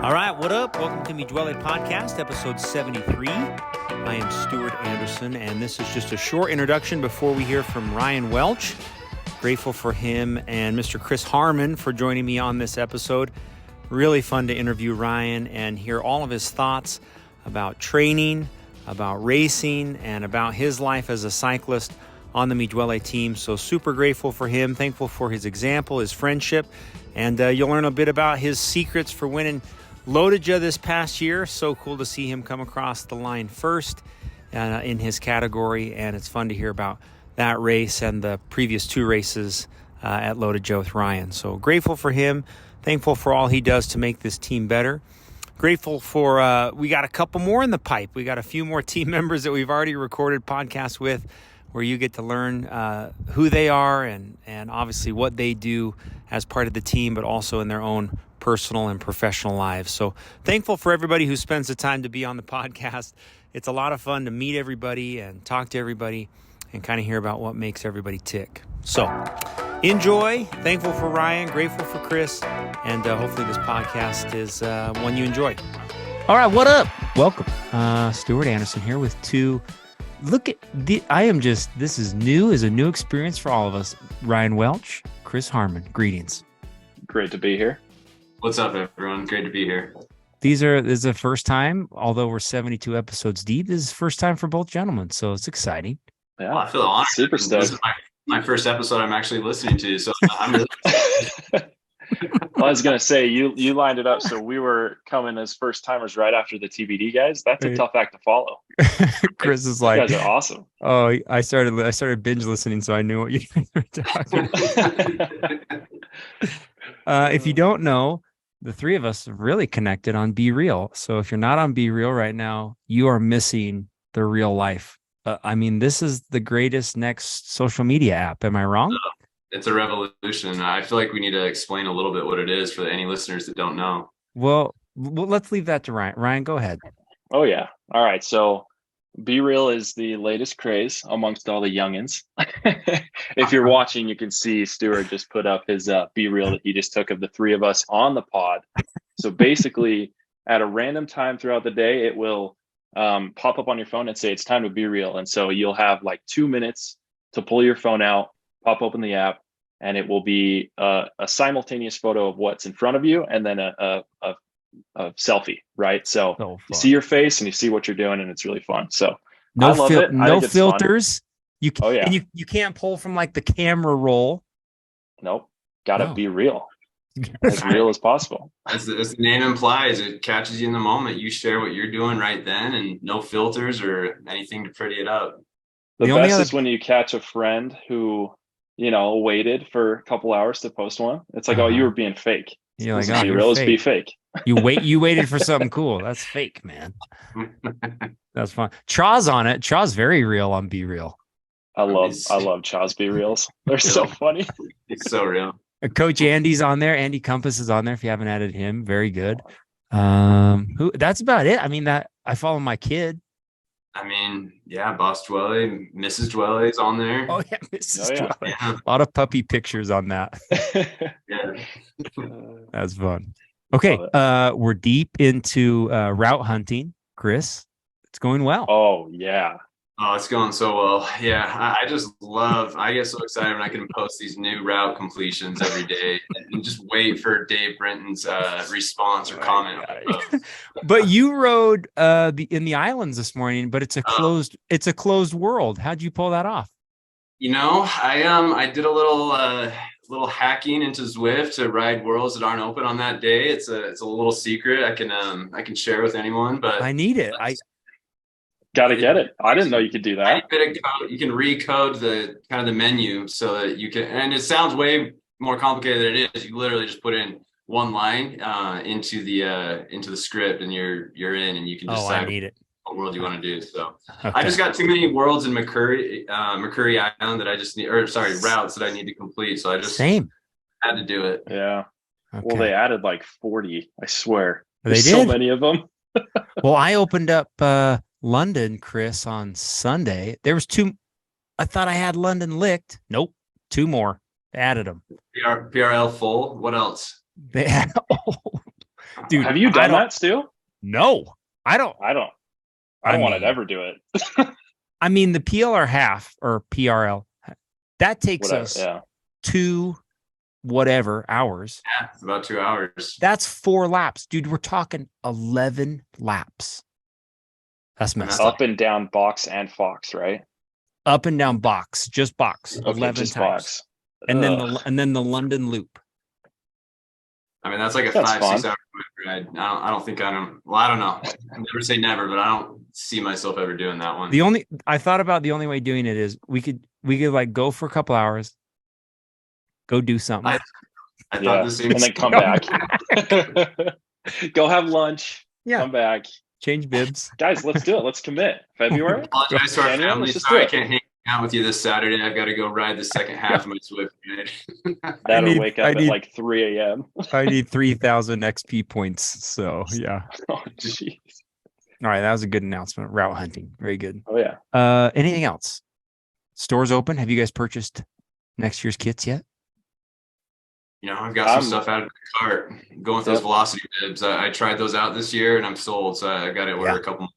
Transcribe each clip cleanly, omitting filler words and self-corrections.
All right, what up? Welcome to Midwele Podcast, episode 73. I am Stuart Anderson, and this is just a short introduction before we hear from Ryan Welch. Grateful for him and Mr. Chris Harmon for joining me on this episode. Really fun to interview Ryan and hear all of his thoughts about training, about racing, and about his life as a cyclist on the Midwele team. So super grateful for him, thankful for his example, his friendship, and you'll learn a bit about his secrets for winning Lodija this past year. So cool to see him come across the line first in his category, and it's fun to hear about that race and the previous two races at Lodija with Ryan. So grateful for him, thankful for all he does to make this team better. Grateful for, we got a couple more in the pipe. We got a few more team members that we've already recorded podcasts with where you get to learn who they are and obviously what they do as part of the team, but also in their own personal and professional lives. So thankful for everybody who spends the time to be on the podcast. It's a lot of fun to meet everybody and talk to everybody and kind of hear about what makes everybody tick. So enjoy. Thankful for Ryan, grateful for Chris, and hopefully this podcast is one you enjoy. All right, what up? Welcome. Stuart Anderson here with two. Look at the, this is new, is a new experience for all of us. Ryan Welch, Chris Harmon, greetings. Great to be here. What's up, everyone? Great to be here. This is the first time, although we're 72 episodes deep, this is the first time for both gentlemen, so it's exciting. Yeah, well, I feel honored. Super stoked. This is my first episode I'm actually listening to, so I'm really Well, I was going to say, you lined it up, so we were coming as first timers right after the TBD guys. That's a tough act to follow. Chris is like, you guys are awesome. Oh, I started binge listening, so I knew what you guys were talking about. If you don't know, the three of us really connected on Be Real. So if you're not on Be Real right now, you are missing the real life. I mean, this is the greatest next social media app. Am I wrong? It's a revolution. I feel like we need to explain a little bit what it is for any listeners that don't know. Well, let's leave that to Ryan. Ryan, go ahead. Oh, yeah. All right. So Be Real is the latest craze amongst all the youngins. If you're watching, you can see Stuart just put up his Be Real that he just took of the three of us on the pod. So basically, at a random time throughout the day, it will pop up on your phone and say it's time to Be Real. And so you'll have like 2 minutes to pull your phone out, pop open the app, and it will be a simultaneous photo of what's in front of you and then a selfie, right? So you see your face and you see what you're doing, and it's really fun. So I love it. No filters. You can, and you can't pull from like the camera roll. Nope. Gotta be real. As real as possible. As the name implies, it catches you in the moment. You share what you're doing right then, and no filters or anything to pretty it up. The best is when you catch a friend who, waited for a couple hours to post one. It's like, oh, you were being fake. You're like, Be real is be fake. You waited for something cool. That's fake, man. That's fun. Chaw's on it. Chaw's very real on Be Real. I love Chaw's Be Reals. They're so funny. It's so real. Coach Andy's on there. Andy Compass is on there. If you haven't added him, very good. That's about it. I mean, that I follow my kid. I mean, yeah, Boss Dwelly, Mrs. Dwelly is on there. Oh yeah, Mrs. Dwelly. Yeah. A lot of puppy pictures on that. Yeah, that's fun. Okay, we're deep into route hunting, Chris. It's going well. Oh yeah. Oh, it's going so well. Yeah, I get so excited when I can post these new route completions every day and just wait for Dave Brenton's response or comment. But you rode in the islands this morning, but it's a closed world. How'd you pull that off? I did a little hacking into Zwift to ride worlds that aren't open on that day. It's a little secret I can share with anyone, but I need it. Gotta get it. I didn't know you could do that. You can recode the kind of the menu so that you can, and it sounds way more complicated than it is. You literally just put in one line into the script, and you're in, and you can decide what world you want to do. So okay. I just got too many worlds in McCurry Island that I just routes that I need to complete. So I just had to do it. Yeah. Okay. Well, they added like 40. I swear. There's so many of them. Well, I opened up London, Chris, on Sunday. There was 2. I thought I had London licked. Nope. 2 more. They added them. PRL full. What else? They had, Dude, Have you done that, Stu? No, I don't. I don't want to ever do it. I mean, the PLR half or PRL, that takes Whatever. us Yeah. 2 whatever hours. Yeah, it's about 2 hours. That's 4 laps. Dude, we're talking 11 laps. That's messed up. Up and down box and Fox, right? Up and down box, just box, Okay, 11 just times. box. And then the London loop. I mean, that's like a That's 5-6 fun. hour ride. I don't think well, I don't know. Never say never, but I don't see myself ever doing that one. I thought about the only way doing it is we could like go for a couple hours, go do something. I thought the same. And then come back. Go have lunch. Yeah. Come back. Change bibs. Guys, let's do it. Let's commit. February. Apologize to our January, family. let's just Sorry, do I it. can't hang out with you this Saturday. I've got to go ride the second half of my Swift. That'll wake up at like 3 a.m. I need 3,000 XP points. So yeah. Oh, jeez. All right, that was a good announcement. Route hunting, very good. Oh yeah. Anything else? Stores open. Have you guys purchased next year's kits yet? I've got some stuff out of the cart. Going with those velocity bibs. I tried those out this year and I'm sold. So I got to order a couple more.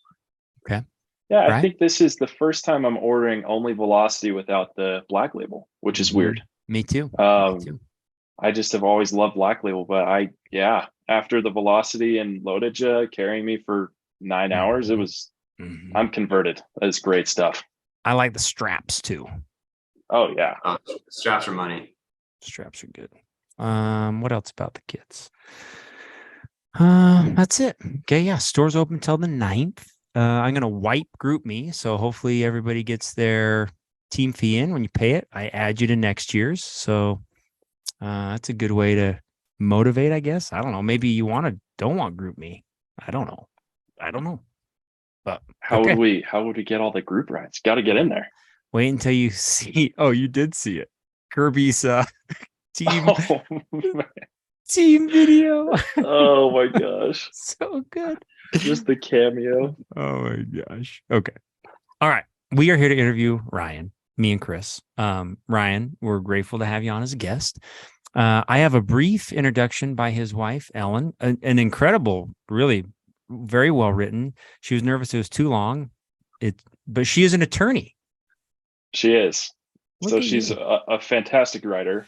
Okay. Yeah, Right. I think this is the first time I'm ordering only velocity without the black label, which is weird. Me too. Me too. I just have always loved black label, but after the velocity and loadage carrying me for 9 hours, it was. I'm converted. That's great stuff. I like the straps too. Oh yeah. Straps are money. Straps are good. What else about the kits? That's it. Okay, yeah. Stores open till the 9th. I'm gonna wipe group me, so hopefully everybody gets their team fee in. When you pay it, I add you to next year's. So that's a good way to motivate, I guess. I don't know. Maybe you don't want group me. I don't know. But how would we get all the group rides? Got to get in there. Wait until you see. Oh, you did see it. Kirby's team team video. Oh my gosh. So good. Just the cameo. Oh my gosh. Okay. All right. We are here to interview Ryan, me and Chris. Ryan, we're grateful to have you on as a guest. I have a brief introduction by his wife, Ellen, an incredible, really very well written. She was nervous it was too long. But she is an attorney. She is. So she's a fantastic writer.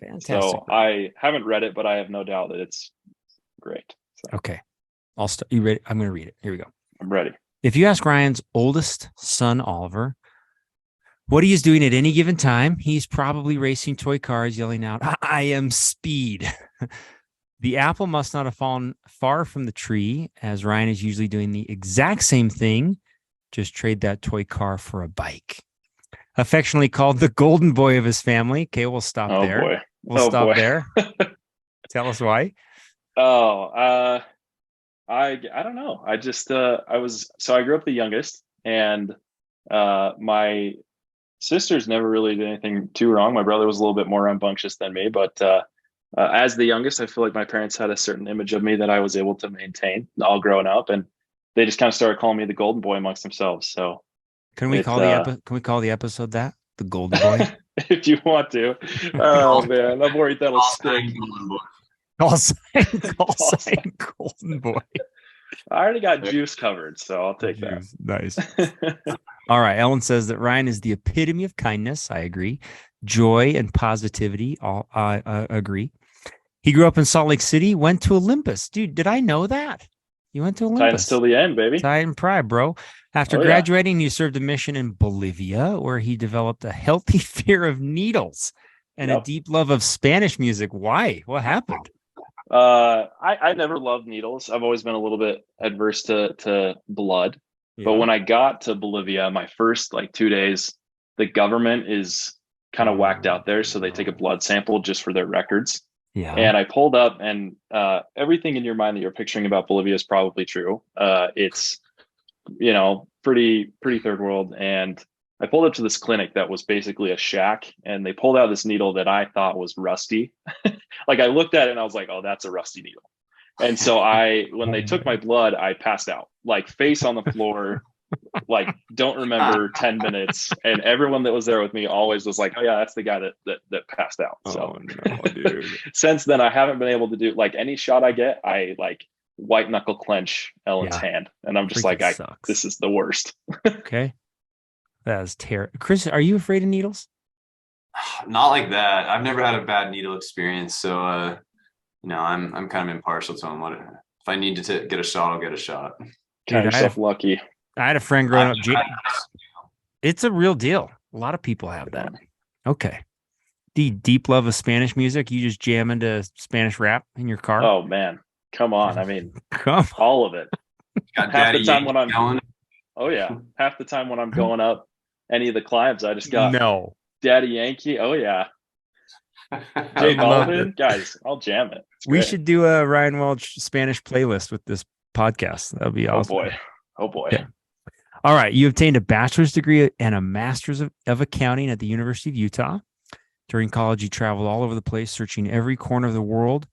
I haven't read it, but I have no doubt that it's great. So. Okay. You ready? I'm going to read it. Here we go. I'm ready. If you ask Ryan's oldest son, Oliver, what he is doing at any given time, he's probably racing toy cars, yelling out, "I am speed." The apple must not have fallen far from the tree, as Ryan is usually doing the exact same thing. Just trade that toy car for a bike. Affectionately called the golden boy of his family. Okay, we'll stop there. Boy. We'll stop there. Tell us why. I don't know. I just I grew up the youngest, and my sisters never really did anything too wrong. My brother was a little bit more rambunctious than me, but as the youngest, I feel like my parents had a certain image of me that I was able to maintain all growing up, and they just kind of started calling me the golden boy amongst themselves. So can we call the episode that the golden boy? If you want to. Oh man, I'm worried that'll stick. Call sign golden boy. I already got juice covered, so I'll take that. Nice. All right. Ellen says that Ryan is the epitome of kindness. I agree. Joy and positivity. I agree. He grew up in Salt Lake City, went to Olympus. Dude, did I know that? You went to Olympus. Titans till the end, baby. Titan pride, bro. After graduating, he served a mission in Bolivia, where he developed a healthy fear of needles and a deep love of Spanish music. Why? What happened? I never loved needles. I've always been a little bit adverse to blood. Yeah. But when I got to Bolivia, my first 2 days, the government is kind of whacked out there. So they take a blood sample just for their records. Yeah. And I pulled up, and everything in your mind that you're picturing about Bolivia is probably true. It's, pretty third world. And I pulled up to this clinic that was basically a shack, and they pulled out this needle that I thought was rusty. I looked at it and I was like, oh, that's a rusty needle. And so when they took my blood, I passed out, face on the floor, don't remember 10 minutes. And everyone that was there with me always was like, oh yeah, that's the guy that passed out. So no, dude. Since then, I haven't been able to do any shot I get. I white knuckle clench Ellen's hand, and I'm just Freaking like, sucks. this is the worst. Okay. That is terrible. Chris, are you afraid of needles? Not like that. I've never had a bad needle experience, so I'm kind of impartial to them. If I need to get a shot, I'll get a shot. Count yourself lucky. I had a friend growing up. It's a real deal. A lot of people have that. Okay. The deep love of Spanish music. You just jam into Spanish rap in your car. Oh man, come on! I mean, come all of it. Half the time when I'm going. Oh yeah, half the time when I'm going up any of the climbs, I just got Daddy Yankee. Oh yeah, J Balvin, guys, I'll jam it. We should do a Ryan Welch Spanish playlist with this podcast. That would be awesome. Oh boy. Yeah. All right. You obtained a bachelor's degree and a master's of accounting at the University of Utah. During college, you traveled all over the place, searching every corner of the world,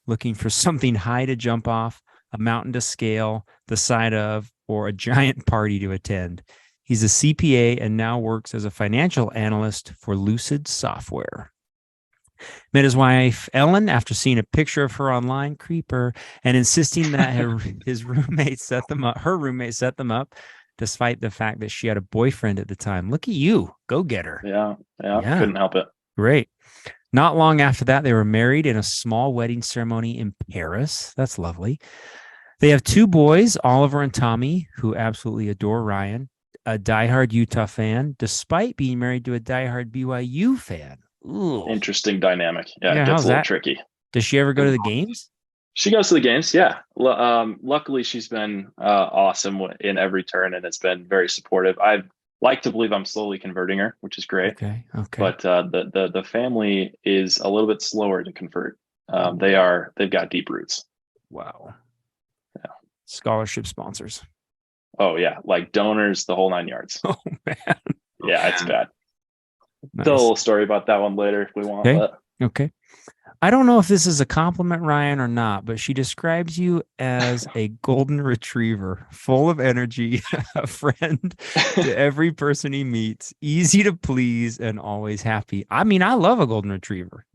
looking for something high to jump off, a mountain to scale, the side of, or a giant party to attend. He's a CPA and now works as a financial analyst for Lucid Software. Met his wife, Ellen, after seeing a picture of her online, creeper, and insisting that her roommate set them up, despite the fact that she had a boyfriend at the time. Look at you. Go get her. Yeah. Couldn't help it. Great. Not long after that, they were married in a small wedding ceremony in Paris. That's lovely. They have 2 boys, Oliver and Tommy, who absolutely adore Ryan, a diehard Utah fan, despite being married to a diehard BYU fan. Ooh. Interesting dynamic. Yeah, it gets a little tricky. Does she ever go to the games? She goes to the games, yeah. Luckily, she's been awesome in every turn, and it's been very supportive. I'd like to believe I'm slowly converting her, which is great. Okay. But the family is a little bit slower to convert. They've got deep roots. Wow. Yeah. Scholarship sponsors. Oh yeah, like donors, the whole 9 yards. Oh man. Yeah, it's bad. Nice. Tell a little story about that one later if we want. Okay. I don't know if this is a compliment, Ryan, or not, but she describes you as a golden retriever, full of energy, a friend to every person he meets, easy to please, and always happy. I mean, I love a golden retriever.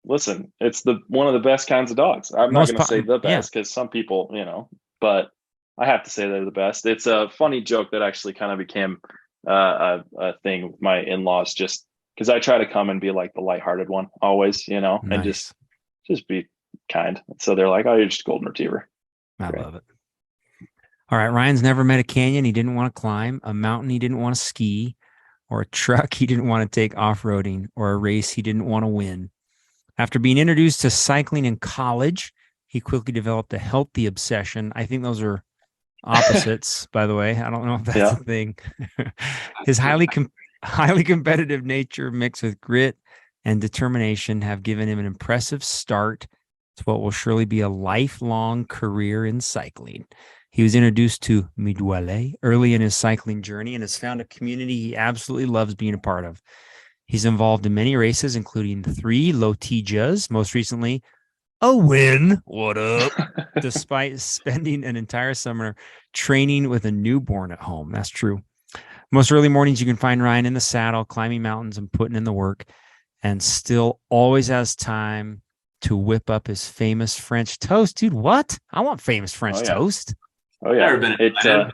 Listen, it's one of the best kinds of dogs. I'm not going to say the best because some people, but I have to say they're the best. It's a funny joke that actually kind of became a thing with my in-laws, just because I try to come and be like the lighthearted one always, Nice. and just be kind. So they're like, oh, you're just a golden retriever. I love it. All right. Ryan's never met a canyon he didn't want to climb, a mountain he didn't want to ski, or a truck he didn't want to take off-roading, or a race he didn't want to win. After being introduced to cycling in college, he quickly developed a healthy obsession. I think those are opposites, by the way. I don't know if that's a thing. His highly competitive nature mixed with grit and determination have given him an impressive start to what will surely be a lifelong career in cycling. He was introduced to Midwele early in his cycling journey and has found a community he absolutely loves being a part of. He's involved in many races, including 3 Lotijas, most recently a win. What up? Despite spending an entire summer training with a newborn at home. That's true. Most early mornings, you can find Ryan in the saddle, climbing mountains and putting in the work, and still always has time to whip up his famous French toast. Dude, what? I want famous French toast. Oh, yeah.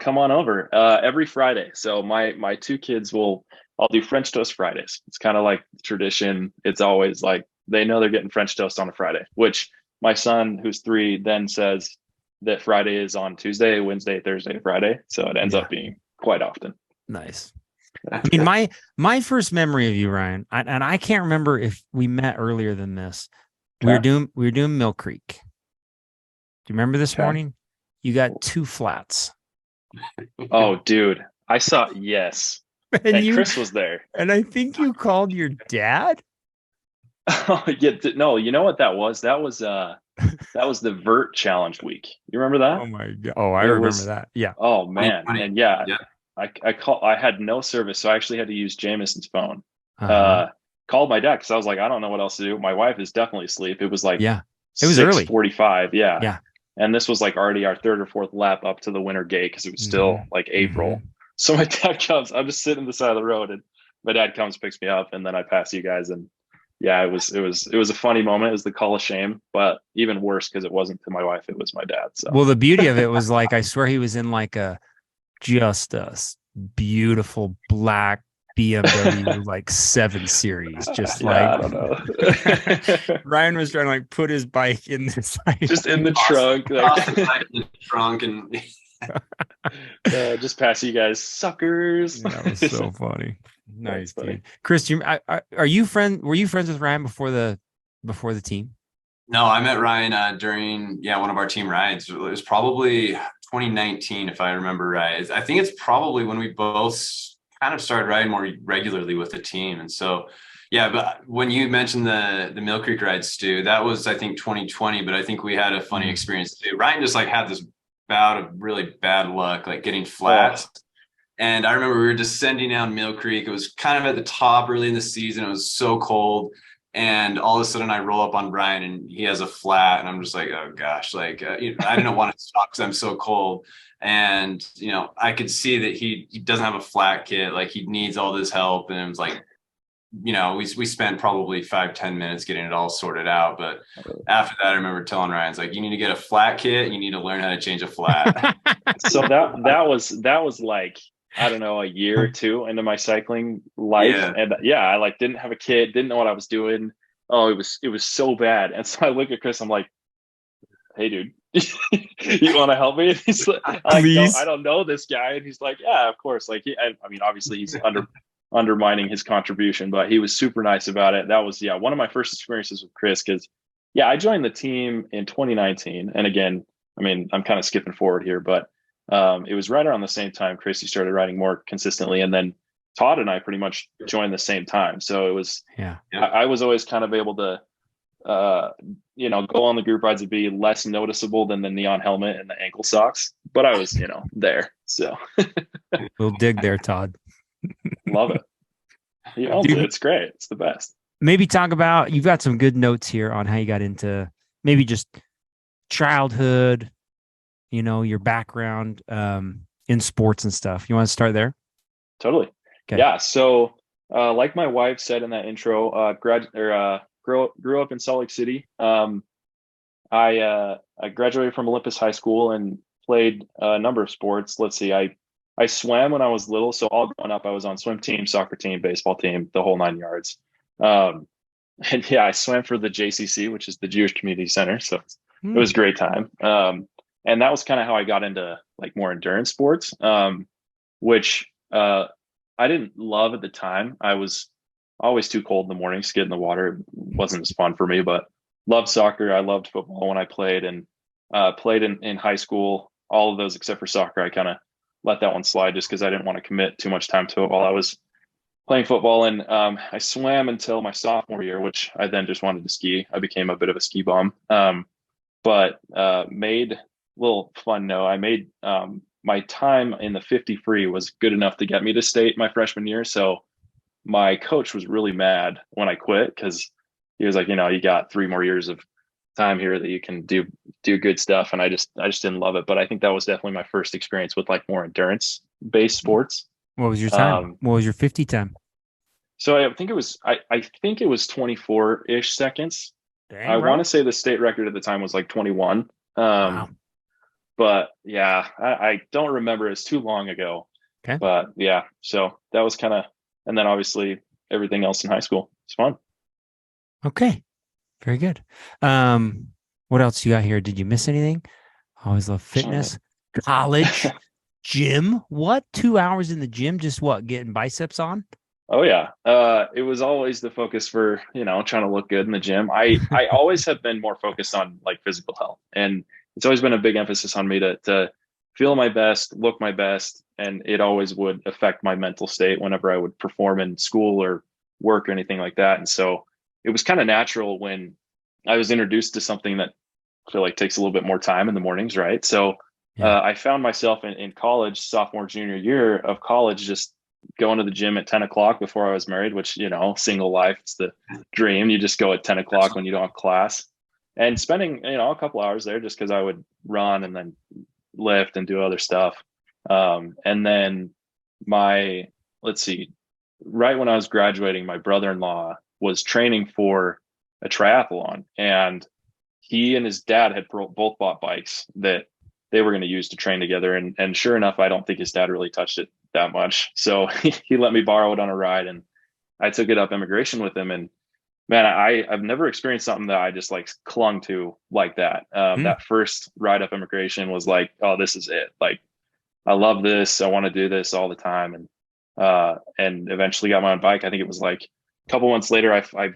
Come on over every Friday. So my 2 kids I'll do French toast Fridays. It's kind of like tradition. It's always like they know they're getting French toast on a Friday, which my son, who's 3, then says that Friday is on Tuesday, Wednesday, Thursday, Friday. So it ends up being quite often. Nice. I mean, my first memory of you, Ryan, and I can't remember if we met earlier than this. Okay. We were doing Mill Creek. Do you remember this morning? You got 2 flats. Oh, dude. I saw, yes. And Chris was there. And I think you called your dad. Oh, yeah. No, you know what that was? That was the Vert Challenge week. You remember that? Oh my God. Oh, I remember that. Yeah. Oh man. And I had no service, so I actually had to use Jameson's phone. Called my dad because I was like, I don't know what else to do. My wife is definitely asleep. It was like it was early. 6:45. Yeah. And this was like already our 3rd or 4th lap up to the winter gate because it was still like April. So my dad comes. I'm just sitting on the side of the road, and my dad comes, picks me up, and then I pass you guys, and yeah, it was a funny moment. It was the call of shame, but even worse because it wasn't to my wife, it was my dad. So Well, the beauty of it was like, I swear he was in like just a beautiful black BMW like 7 Series, just like yeah, I don't know. Ryan was trying to like put his bike in this like Just in the trunk, Toss the like bike in the trunk, and just pass you guys, suckers. that was so funny. Nice, funny. dude. Chris, were you friends with Ryan before the team? no, I met Ryan during one of our team rides. It was probably 2019, if I remember right. I think it's probably when we both kind of started riding more regularly with the team. And so, yeah, but when you mentioned the Mill Creek ride, Stu, that was, I think, 2020, but I think we had a funny experience too. Ryan just like had this bout of really bad luck, like getting flat. And I remember we were descending down Mill Creek. It was kind of at the top early in the season. It was so cold. And all of a sudden I roll up on Brian and he has a flat, and I'm just like, oh gosh, like I didn't want to stop because I'm so cold. And, I could see that he doesn't have a flat kit. Like he needs all this help. And it was like, we spent probably 5-10 minutes getting it all sorted out. But after that, I remember telling Ryan, it's like, you need to get a flat kit. You need to learn how to change a flat. So that was like, I don't know, a year or two into my cycling life. Yeah. And I like didn't have a kid, didn't know what I was doing. Oh, it was so bad. And so I look at Chris, I'm like, hey dude, you want to help me? And he's like, I don't know this guy. And he's like, yeah, of course. Like I mean, obviously he's undermining his contribution, but he was super nice about it. That was, one of my first experiences with Chris. Cause I joined the team in 2019. And again, I mean, I'm kind of skipping forward here, but it was right around the same time Chrissy started riding more consistently, and then Todd and I pretty much joined the same time. So it was, I was always kind of able to, go on the group rides and be less noticeable than the neon helmet and the ankle socks, but I was, there. So we'll dig there, Todd. Love it. It's great. It's the best. Maybe talk about, you've got some good notes here on how you got into maybe just childhood, your background in sports and stuff. You want to start there? Totally. Okay. Yeah. So like my wife said in that intro, grew up in Salt Lake City. I graduated from Olympus High School and played a number of sports. Let's see, I swam when I was little. So all growing up, I was on swim team, soccer team, baseball team, the whole 9 yards. And I swam for the JCC, which is the Jewish Community Center. So it was a great time. And that was kind of how I got into like more endurance sports, which I didn't love at the time. I was always too cold in the mornings to get in the water. It wasn't as fun for me, but loved soccer. I loved football when I played, and played in high school. All of those except for soccer, I kind of let that one slide just because I didn't want to commit too much time to it while I was playing football. And I swam until my sophomore year, which I then just wanted to ski. I became a bit of a ski bum. But made little fun note. I made my time in the 50 free was good enough to get me to state my freshman year. So my coach was really mad when I quit, because he was like, you got 3 more years of time here that you can do good stuff. And I just didn't love it. But I think that was definitely my first experience with like more endurance based sports. What was your time? What was your 50 time? So I think it was 24-ish seconds. Dang, I want to say the state record at the time was like 21. Wow. But yeah, I don't remember. It's too long ago. Okay. But yeah, so that was kind of, and then obviously everything else in high school. It's fun. Okay. Very good. What else you got here? Did you miss anything? I always love fitness, college, gym. What? 2 hours in the gym? Just what? Getting biceps on? Oh yeah. It was always the focus for, trying to look good in the gym. I always have been more focused on like physical health, and it's always been a big emphasis on me to feel my best, look my best. And it always would affect my mental state whenever I would perform in school or work or anything like that. And so it was kind of natural when I was introduced to something that I feel like takes a little bit more time in the mornings. Right. So I found myself in college, sophomore, junior year of college, just going to the gym at 10 o'clock before I was married, which, single life, it's the dream. You just go at 10 o'clock when you don't have class, and spending, a couple hours there just because I would run and then lift and do other stuff. And then right when I was graduating, my brother-in-law was training for a triathlon, and he and his dad had both bought bikes that they were going to use to train together. And sure enough, I don't think his dad really touched it that much. So he let me borrow it on a ride, and I took it up immigration with him. And man, I've never experienced something that I just like clung to like that. That first ride up immigration was like, oh, this is it. Like, I love this. I want to do this all the time. And eventually got my own bike. I think it was like a couple months later, I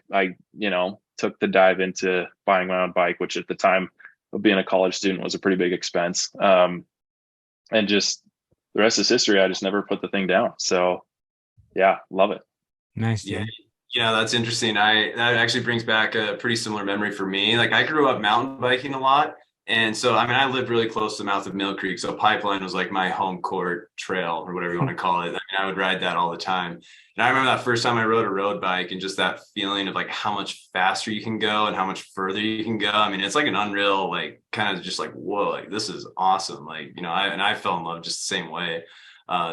took the dive into buying my own bike, which at the time of being a college student was a pretty big expense. And just the rest is history. I just never put the thing down. So yeah, love it. Nice. Dude. Yeah, that's interesting. That actually brings back a pretty similar memory for me. Like, I grew up mountain biking a lot. And so, I mean, I lived really close to the mouth of Mill Creek. So Pipeline was like my home court trail, or whatever you want to call it. I mean, I would ride that all the time. And I remember that first time I rode a road bike, and just that feeling of like how much faster you can go and how much further you can go. I mean, it's like an unreal, like, kind of just like, whoa, like, this is awesome. Like, I fell in love just the same way.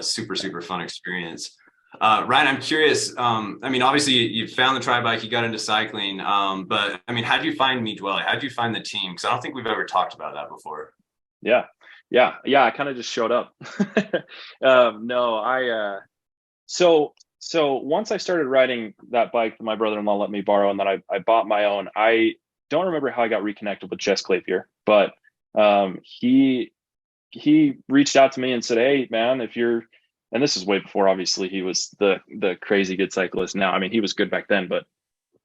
Super, super fun experience. Ryan, I'm curious. I mean, obviously you found the tri bike, you got into cycling, but I mean, how did you find Me Dwelly? How did you find the team? Because I don't think we've ever talked about that before. Yeah. I kind of just showed up. So once I started riding that bike that my brother-in-law let me borrow, and then I bought my own, I don't remember how I got reconnected with Jess Claypier, but he reached out to me and said, hey man, and this is way before, obviously, he was the crazy good cyclist now. I mean, he was good back then, but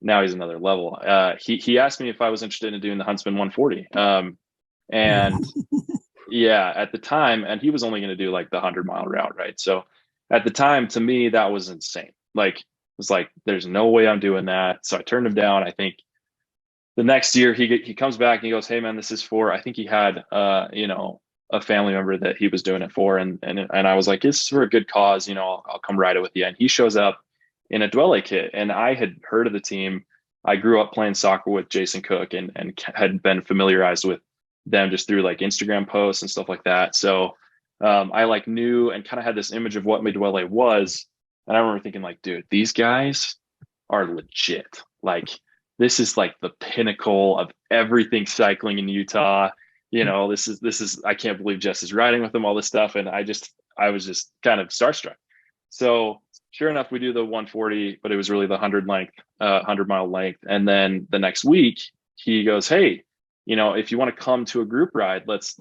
now he's another level. He asked me if I was interested in doing the Huntsman 140. And yeah, at the time, and he was only going to do like the 100-mile route, right? So at the time, to me, that was insane. Like, it was like, there's no way I'm doing that. So I turned him down. I think the next year he comes back and he goes, hey man, this is for, I think he had, a family member that he was doing it for. And I was like, it's for a good cause, I'll come ride it with you. And he shows up in a Dwelly kit. And I had heard of the team. I grew up playing soccer with Jason Cook and had been familiarized with them just through like Instagram posts and stuff like that. So I like knew and kind of had this image of what Me Dwelly was. And I remember thinking like, dude, these guys are legit. Like, this is like the pinnacle of everything cycling in Utah. This is, I can't believe Jess is riding with them, all this stuff. And I was just kind of starstruck. So sure enough, we do the 140, but it was really the 100-mile length. And then the next week he goes, hey, if you want to come to a group ride, let's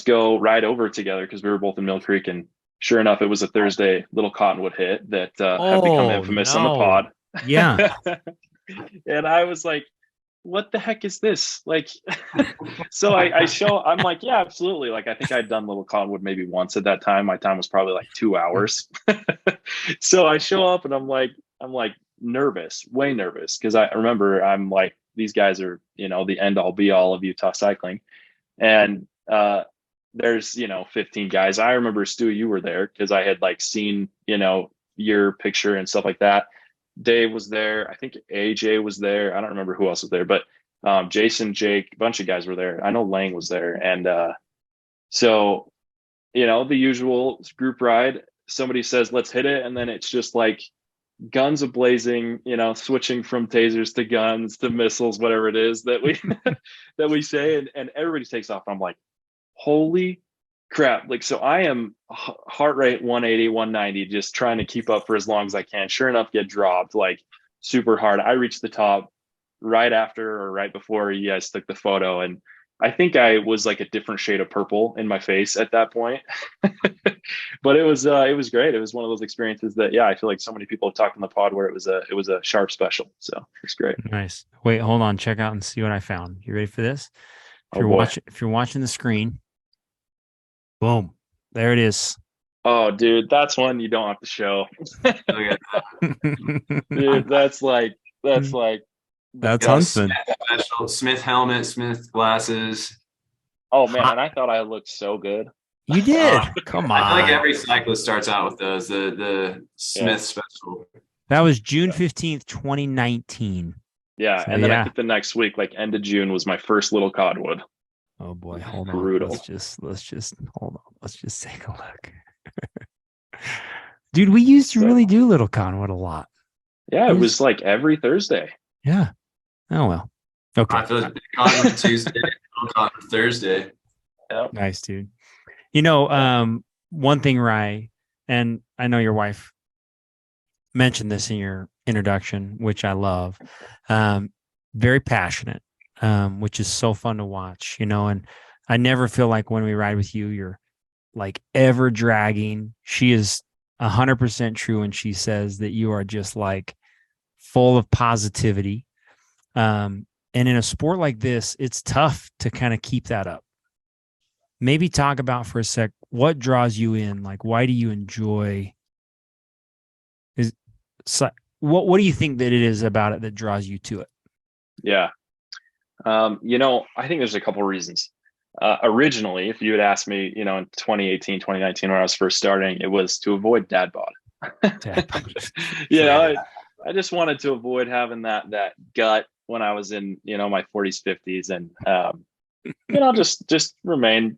go ride over together. Cause we were both in Mill Creek, and sure enough, it was a Thursday little cottonwood hit that have become infamous on the pod. Yeah. And I was like, what the heck is this? Like, so I'm like, yeah, absolutely. Like, I think I'd done Little Cottonwood maybe once at that time. My time was probably like 2 hours. So I show up and I'm like nervous, way nervous. Cause I remember I'm like, these guys are, the end all be all of Utah cycling. And, there's, 15 guys. I remember Stu, you were there cause I had like seen, your picture and stuff like that. Dave was there. I think AJ was there. I don't remember who else was there, but Jason, Jake, a bunch of guys were there. I know Lang was there. And so, the usual group ride, somebody says, let's hit it. And then it's just like guns a-blazing, switching from tasers to guns to missiles, whatever it is that we say. And everybody takes off. And I'm like, holy crap. Like, so I am heart rate 180, 190, just trying to keep up for as long as I can. Sure enough, get dropped like super hard. I reached the top right after or right before you guys took the photo. And I think I was like a different shade of purple in my face at that point. But it was great. It was one of those experiences that, yeah, I feel like so many people have talked in the pod where it was a sharp special. So it's great. Nice. Wait, hold on. Check out and see what I found. You ready for this? If you're watching the screen, boom, there it is. Oh, dude, that's one you don't have to show. Dude, that's Huntsman. Smith helmet, Smith glasses. Oh man, and I thought I looked so good. You did. Come on. I feel like every cyclist starts out with those. The Smith special. That was June 15th, 2019. Yeah, So, and then I think the next week, like end of June, was my first Little Cottonwood. Oh boy, hold Brutal. on. Let's just hold on. Let's just take a look. Dude, we used to really do Little Cottonwood a lot. Yeah, it was like every Thursday. Yeah. Oh, well. Okay. I feel like big con Tuesday, little con Thursday. Yep. Nice, dude. One thing, Rye, and I know your wife mentioned this in your introduction, which I love. Very passionate, which is so fun to watch, and I never feel like when we ride with you, you're like ever dragging. She is 100% true when she says that you are just like full of positivity. And in a sport like this, it's tough to kind of keep that up. Maybe talk about for a sec what draws you in. Like, why do you enjoy? What do you think that it is about it that draws you to it? Yeah. I think there's a couple of reasons. Originally, if you had asked me, in 2018, 2019, when I was first starting, it was to avoid dad bod. I just wanted to avoid having that gut when I was in, my 40s, 50s, and just remain,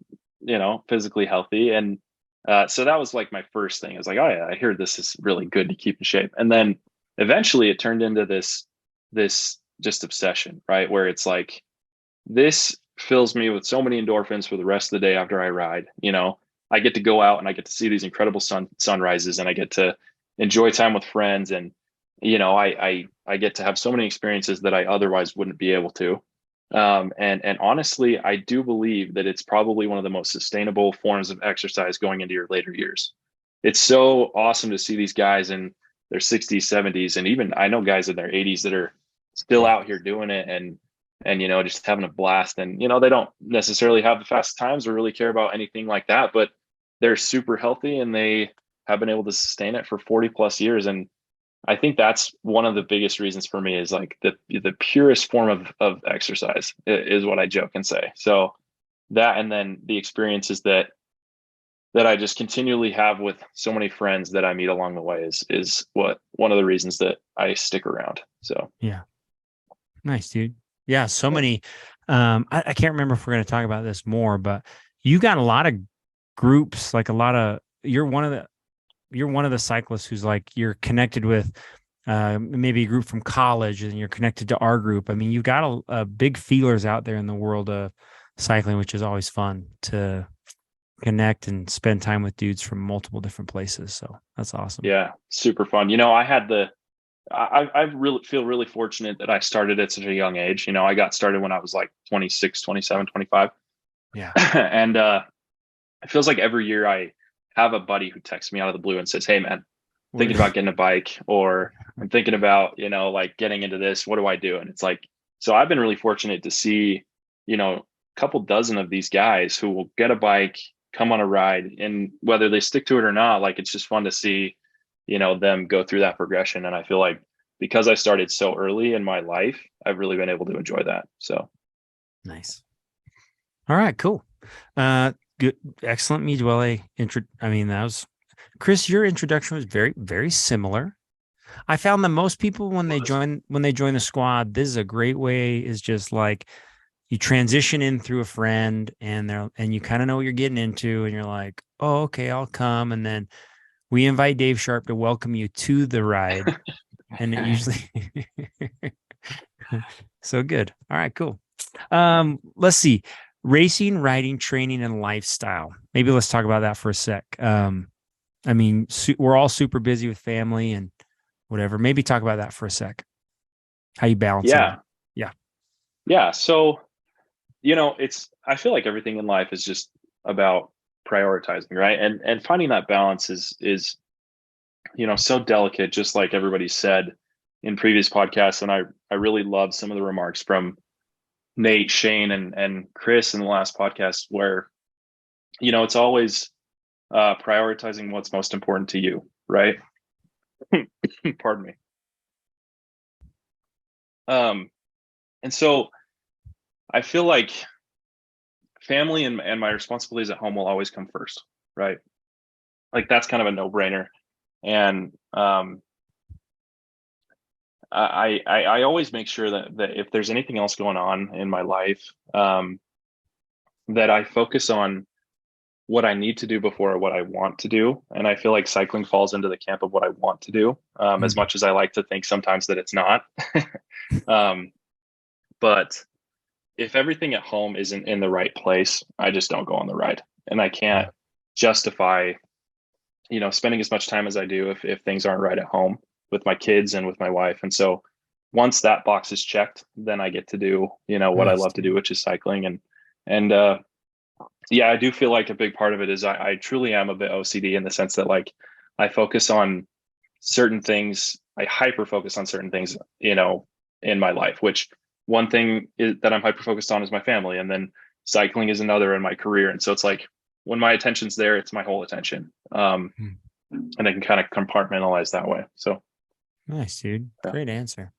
physically healthy. And so that was like my first thing. I was like, oh yeah, I hear this is really good to keep in shape. And then eventually it turned into this just obsession, right? Where it's like, this fills me with so many endorphins for the rest of the day after I ride. I get to go out and I get to see these incredible sunrises, and I get to enjoy time with friends. And, I get to have so many experiences that I otherwise wouldn't be able to. And honestly, I do believe that it's probably one of the most sustainable forms of exercise going into your later years. It's so awesome to see these guys in their 60s, 70s, and even I know guys in their 80s that are still out here doing it and just having a blast. And they don't necessarily have the fast times or really care about anything like that, but they're super healthy and they have been able to sustain it for 40 plus years. And I think that's one of the biggest reasons for me is like the purest form of exercise is what I joke and say. So that, and then the experiences that I just continually have with so many friends that I meet along the way is what one of the reasons that I stick around. So yeah, nice, dude. Yeah, so many. I can't remember if we're going to talk about this more, but you got a lot of groups, like you're one of the cyclists who's like you're connected with maybe a group from college, and you're connected to our group. I mean, you've got a big feelers out there in the world of cycling, which is always fun to connect and spend time with dudes from multiple different places. So that's awesome. Yeah, super fun. I really feel really fortunate that I started at such a young age. I got started when I was like 26, 27, 25. Yeah. And it feels like every year I have a buddy who texts me out of the blue and says, hey man, thinking about getting a bike, or I'm thinking about, like getting into this. What do I do? And it's like, so I've been really fortunate to see, a couple dozen of these guys who will get a bike, come on a ride, and whether they stick to it or not, like, it's just fun to see, them go through that progression. And I feel like because I started so early in my life, I've really been able to enjoy that. So nice. All right, cool. Good. Excellent. Me dwelle. That was Chris, your introduction was very, very similar. I found that most people when they join the squad, this is a great way, is just like you transition in through a friend and you kind of know what you're getting into, and you're like, oh, okay, I'll come. And then we invite Dave Sharp to welcome you to the ride. And it usually so good. All right, cool. Let's see. Racing, riding, training, and lifestyle. Maybe let's talk about that for a sec. We're all super busy with family and whatever. Maybe talk about that for a sec. How you balance it out. Yeah. So, I feel like everything in life is just about prioritizing, right? And finding that balance is so delicate, just like everybody said in previous podcasts. And I really love some of the remarks from Nate, Shane, and Chris in the last podcast, where, it's always prioritizing what's most important to you, right? Pardon me. And so I feel like family and my responsibilities at home will always come first, right? Like that's kind of a no-brainer. And I always make sure that if there's anything else going on in my life, that I focus on what I need to do before what I want to do. And I feel like cycling falls into the camp of what I want to do, as much as I like to think sometimes that it's not. But if everything at home isn't in the right place, I just don't go on the ride. And I can't justify, spending as much time as I do if things aren't right at home with my kids and with my wife. And so once that box is checked, then I get to do, what I love to do, which is cycling. And yeah, I do feel like a big part of it is I truly am a bit OCD in the sense that like I focus on certain things. I hyper focus on certain things, in my life, which one thing is that I'm hyper focused on is my family. And then cycling is another in my career. And so it's like when my attention's there, it's my whole attention. And I can kind of compartmentalize that way. So nice, dude. Great answer.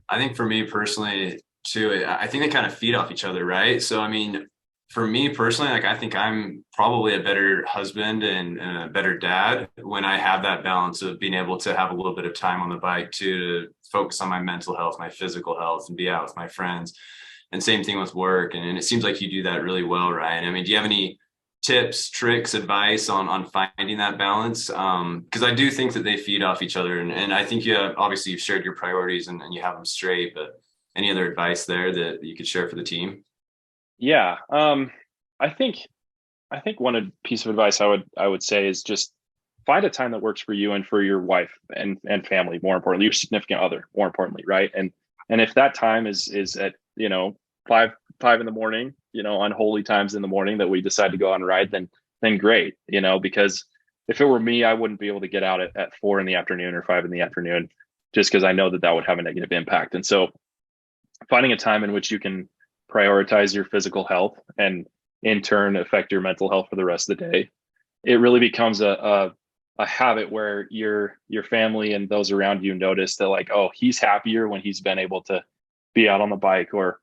I think for me personally too, I think they kind of feed off each other, right? So, I mean, for me personally, like I think I'm probably a better husband and a better dad when I have that balance of being able to have a little bit of time on the bike to focus on my mental health, my physical health, and be out with my friends. And same thing with work. And it seems like you do that really well, Ryan. I mean, do you have any tips, tricks, advice on finding that balance? Because I do think that they feed off each other. And I think obviously you've shared your priorities and you have them straight, but any other advice there that you could share for the team? Yeah. I think one piece of advice I would say is just find a time that works for you and for your wife and family, more importantly, your significant other, more importantly. Right. And if that time is at, 5 in the morning, unholy times in the morning that we decide to go on a ride, then great, because if it were me, I wouldn't be able to get out at 4 in the afternoon or 5 in the afternoon, just because I know that would have a negative impact. And so finding a time in which you can prioritize your physical health and in turn affect your mental health for the rest of the day, it really becomes a habit where your family and those around you notice that like, oh, he's happier when he's been able to be out on the bike or,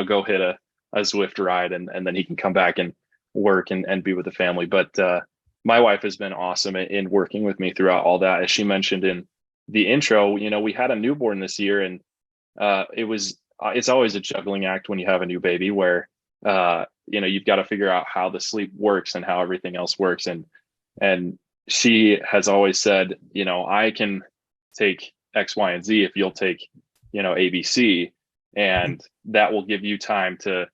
go hit a Zwift ride and then he can come back and work and be with the family. But my wife has been awesome in working with me throughout all that. As she mentioned in the intro, we had a newborn this year, and it's always a juggling act when you have a new baby where you've got to figure out how the sleep works and how everything else works. And she has always said, I can take X, Y, and Z if you'll take, ABC, and that will give you time to,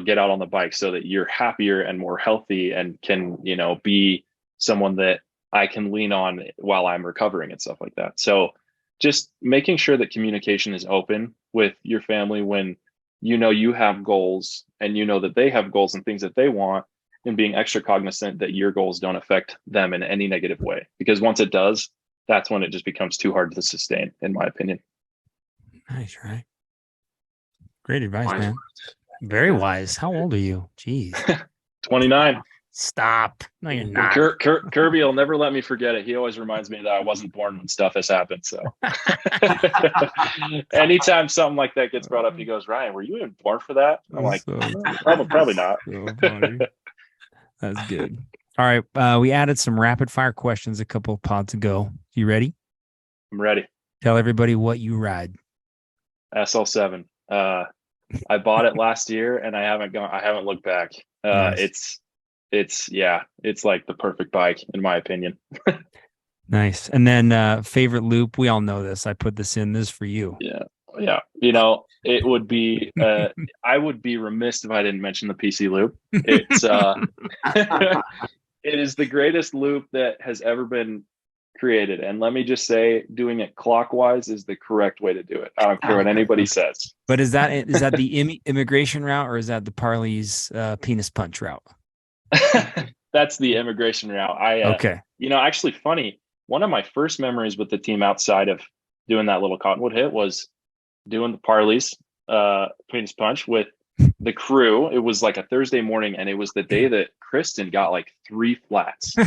get out on the bike so that you're happier and more healthy and can, be someone that I can lean on while I'm recovering and stuff like that. So just making sure that communication is open with your family when you have goals and that they have goals and things that they want, and being extra cognizant that your goals don't affect them in any negative way. Because once it does, that's when it just becomes too hard to sustain, in my opinion. Nice, right? Great advice, man. Very wise. How old are you? Jeez. 29. Stop. No, you're not. Kirby will never let me forget it. He always reminds me that I wasn't born when stuff has happened. So anytime something like that gets brought up, he goes, Ryan, were you even born for that? I'm like, probably not. So funny. That's good. All right. We added some rapid fire questions a couple of pods ago. You ready? I'm ready. Tell everybody what you ride. SL7. I bought it last year and I haven't looked back. Nice. It's like the perfect bike in my opinion. Nice. And then favorite loop. We all know this. I put this in. This is for you. Yeah. It would be I would be remiss if I didn't mention the PC loop. It's it is the greatest loop that has ever been created. And let me just say, doing it clockwise is the correct way to do it. I don't care what anybody says. But is that the immigration route, or is that the Parley's penis punch route? That's the immigration route. Okay. Actually funny. One of my first memories with the team outside of doing that little cottonwood hit was doing the Parley's penis punch with the crew. It was like a Thursday morning, and it was the day that Kristen got like 3 flats. You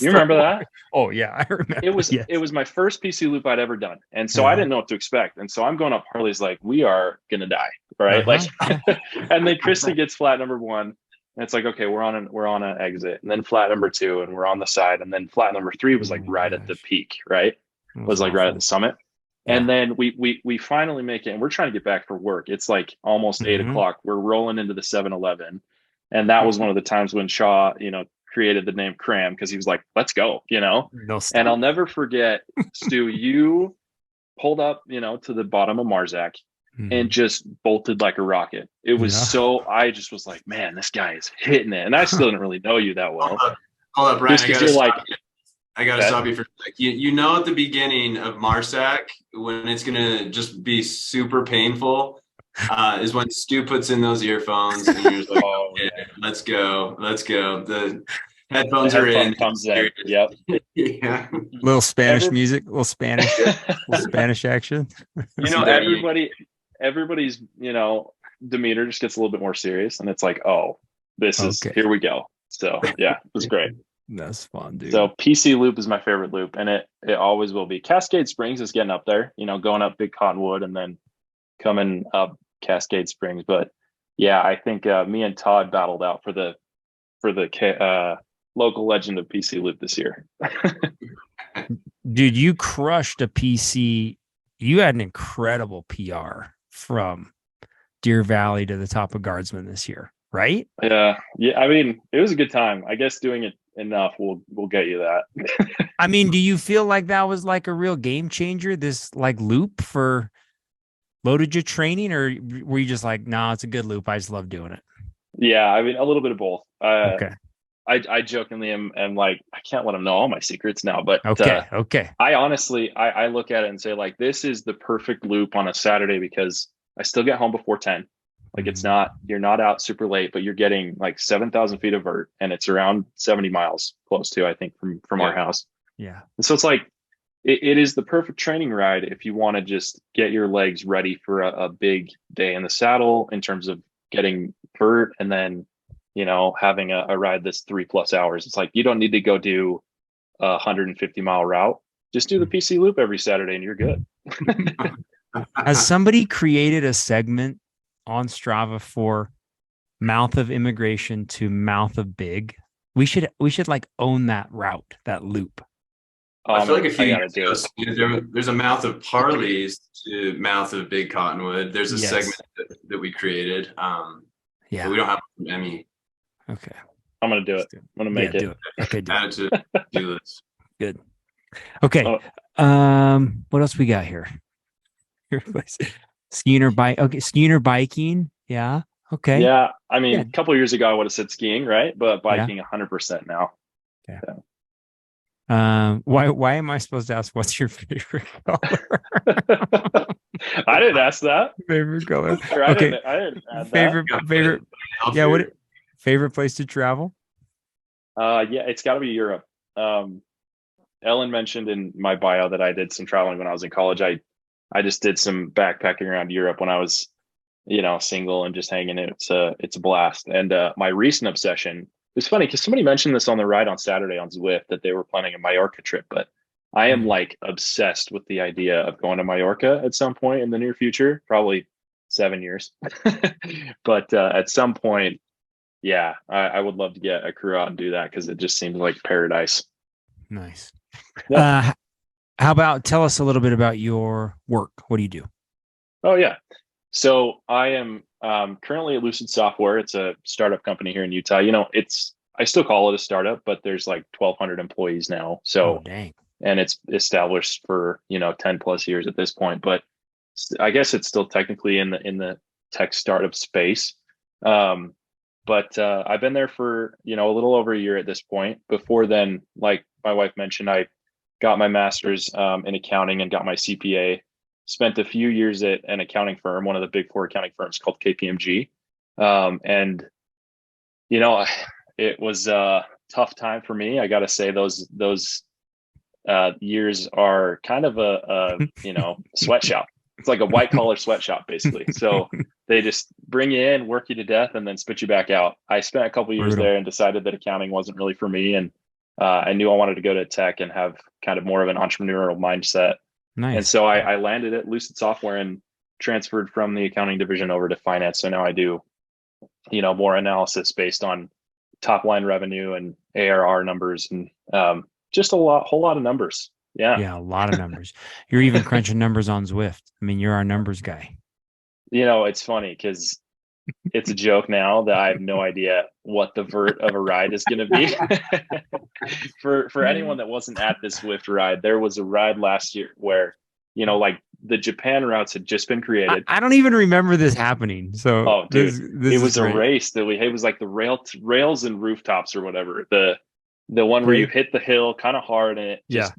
remember that? Oh yeah, I remember. It was my first PC loop I'd ever done, and so I didn't know what to expect. And so I'm going up Parley's like, we are gonna die, right? And then Kristen gets flat number 1, and it's like, okay, we're on an exit, and then flat number 2, and we're on the side, and then flat number 3 was like right at the peak, right? Was like right at the summit. And then we finally make it, and we're trying to get back for work. It's like almost 8 o'clock. We're rolling into the 7-Eleven, And that was one of the times when Shaw, created the name Cram, because he was like, let's go, No stop. And I'll never forget, Stu, you pulled up, to the bottom of Marzac and just bolted like a rocket. It was I just was like, man, this guy is hitting it. And I still didn't really know you that well. Hold up, Ryan. I gotta Okay. stop you for a sec. You know, at the beginning of Marsac, when it's gonna just be super painful, is when Stu puts in those earphones and you're just like, Oh, yeah, let's go. The headphones are in. Comes in. Yep. Yeah. Little Spanish music, little Spanish action. Everybody's, demeanor just gets a little bit more serious, and it's like, oh, this is, here we go. So yeah, it was great. That's fun, dude. So PC Loop is my favorite loop, and it always will be. Cascade Springs is getting up there, going up Big Cottonwood and then coming up Cascade Springs. But yeah, I think me and Todd battled out for the local legend of PC Loop this year. Dude, you crushed a PC. You had an incredible PR from Deer Valley to the top of Guardsman this year, right? Yeah. I mean, it was a good time. I guess doing it enough will get you that. I mean, do you feel like that was like a real game changer, this like loop for loaded your training, or were you just like, nah, it's a good loop, I just love doing it? Yeah, I mean, a little bit of both. Okay. I jokingly am like, I can't let them know all my secrets now, but okay. I honestly, I look at it and say, like, this is the perfect loop on a Saturday, because I still get home before 10. Like, you're not out super late, but you're getting like 7,000 feet of vert, and it's around 70 miles close to, I think, from our house. Yeah. And so it's like, it is the perfect training ride if you want to just get your legs ready for a big day in the saddle in terms of getting vert, and then, having a ride that's 3+ hours. It's like, you don't need to go do a 150-mile route. Just do the PC Loop every Saturday and you're good. Has somebody created a segment on Strava for mouth of immigration to mouth of big? We should like own that route, that loop. I feel like a few years ago, there's a mouth of Parley's to mouth of Big Cottonwood. There's a segment that we created. Yeah, but we don't have any. Okay, I'm gonna do it. I'm gonna make it. Do it. Okay, add it to do this. Good. Okay. What else we got here? Skiing or bike? Okay, skiing or biking? Yeah. Okay. Yeah. I mean, a couple of years ago, I would have said skiing, right? But biking, 100% now. Yeah. Why am I supposed to ask what's your favorite color? I didn't ask that. Favorite color. Okay. I didn't add favorite. Yeah. What? Favorite place to travel? Yeah, it's got to be Europe. Ellen mentioned in my bio that I did some traveling when I was in college. I just did some backpacking around Europe when I was, single and just hanging in. It's a blast. And my recent obsession, it's funny because somebody mentioned this on the ride on Saturday on Zwift, that they were planning a Mallorca trip, but I am like obsessed with the idea of going to Mallorca at some point in the near future, probably 7 years. But at some point, yeah, I would love to get a crew out and do that, because it just seems like paradise. Nice. Yeah. How about tell us a little bit about your work? What do you do? Oh, yeah. So I am currently at Lucid Software. It's a startup company here in Utah. I still call it a startup, but there's like 1,200 employees now. So, dang. And it's established for 10+ years at this point. But I guess it's still technically in the tech startup space. But I've been there for a little over a year at this point. Before then, like my wife mentioned, I got my master's in accounting and got my CPA. Spent a few years at an accounting firm, one of the big 4 accounting firms called KPMG. And it was a tough time for me. I got to say, those years are kind of a sweatshop. It's like a white collar sweatshop, basically. So they just bring you in, work you to death, and then spit you back out. I spent a couple of years there and decided that accounting wasn't really for me. And I knew I wanted to go to tech and have kind of more of an entrepreneurial mindset. Nice. And so I landed at Lucid Software and transferred from the accounting division over to finance. So now I do, more analysis based on top line revenue and ARR numbers, and just whole lot of numbers. Yeah, a lot of numbers. You're even crunching numbers on Zwift. I mean, you're our numbers guy. It's funny because it's a joke now that I have no idea what the vert of a ride is going to be. For anyone that wasn't at this Swift ride, there was a ride last year where, like the Japan routes had just been created. I don't even remember this happening. So Oh, dude, this it is was a great. race that it was like the rails and rooftops or whatever. The one where Okay. you hit the hill kind of hard and it Yeah. just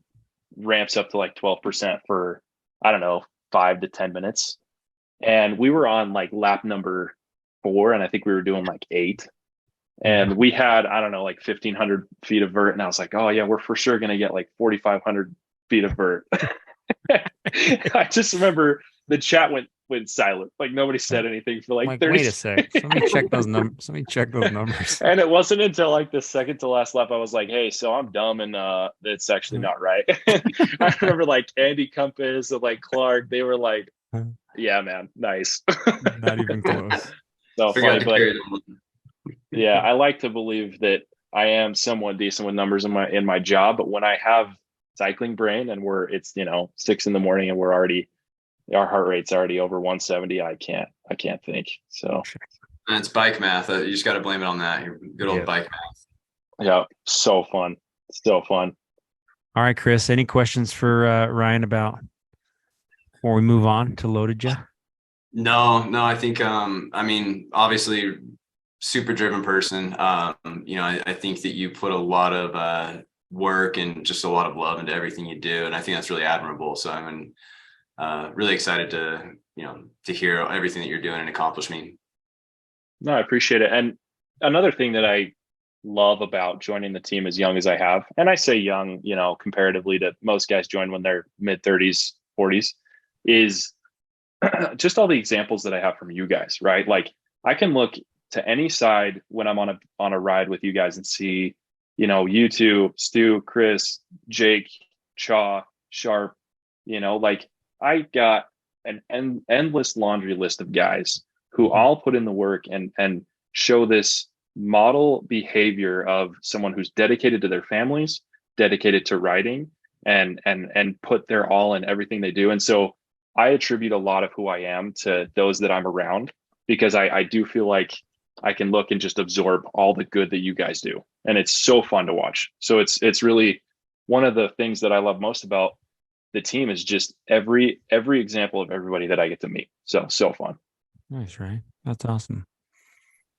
ramps up to like 12% for, I don't know, 5 to 10 minutes. And we were on like lap number 4, and I think we were doing like 8. And we had, I don't know, like 1,500 feet of vert. And I was like, oh yeah, we're for sure going to get like 4,500 feet of vert. I just remember the chat went silent. Like nobody said anything for like 30 wait a sec. Let me check those numbers. Let me check those numbers. And it wasn't until like the second to last lap I was like, hey, so I'm dumb and it's actually not right. I remember like Andy Compass and like Clark, they were like, yeah, man, nice. Not even close. So Forgot funny, to but carry them. yeah, I like to believe that I am somewhat decent with numbers in my job, but when I have cycling brain and it's 6 a.m. and our heart rate's already over 170, I can't think. So And it's bike math. You just got to blame it on that. Your good old bike math. yeah, so fun. All right, Chris, any questions for Ryan before we move on to Loaded Ja? No, I think I mean, obviously super driven person. I think that you put a lot of work and just a lot of love into everything you do, and I think that's really admirable. So I'm really excited to hear everything that you're doing and accomplishing. No, I appreciate it. And another thing that I love about joining the team as young as I have, and I say young, comparatively to most guys join when they're mid 30s, 40s, is just all the examples that I have from you guys, right? Like I can look to any side when I'm on a ride with you guys and see, you two, Stu, Chris, Jake, Chaw, Sharp, like I got an endless laundry list of guys who all put in the work and show this model behavior of someone who's dedicated to their families, dedicated to riding, and put their all in everything they do. And so I attribute a lot of who I am to those that I'm around, because I do feel like I can look and just absorb all the good that you guys do. And it's so fun to watch. So it's really one of the things that I love most about the team is just every example of everybody that I get to meet. So fun. Nice, right? That's awesome.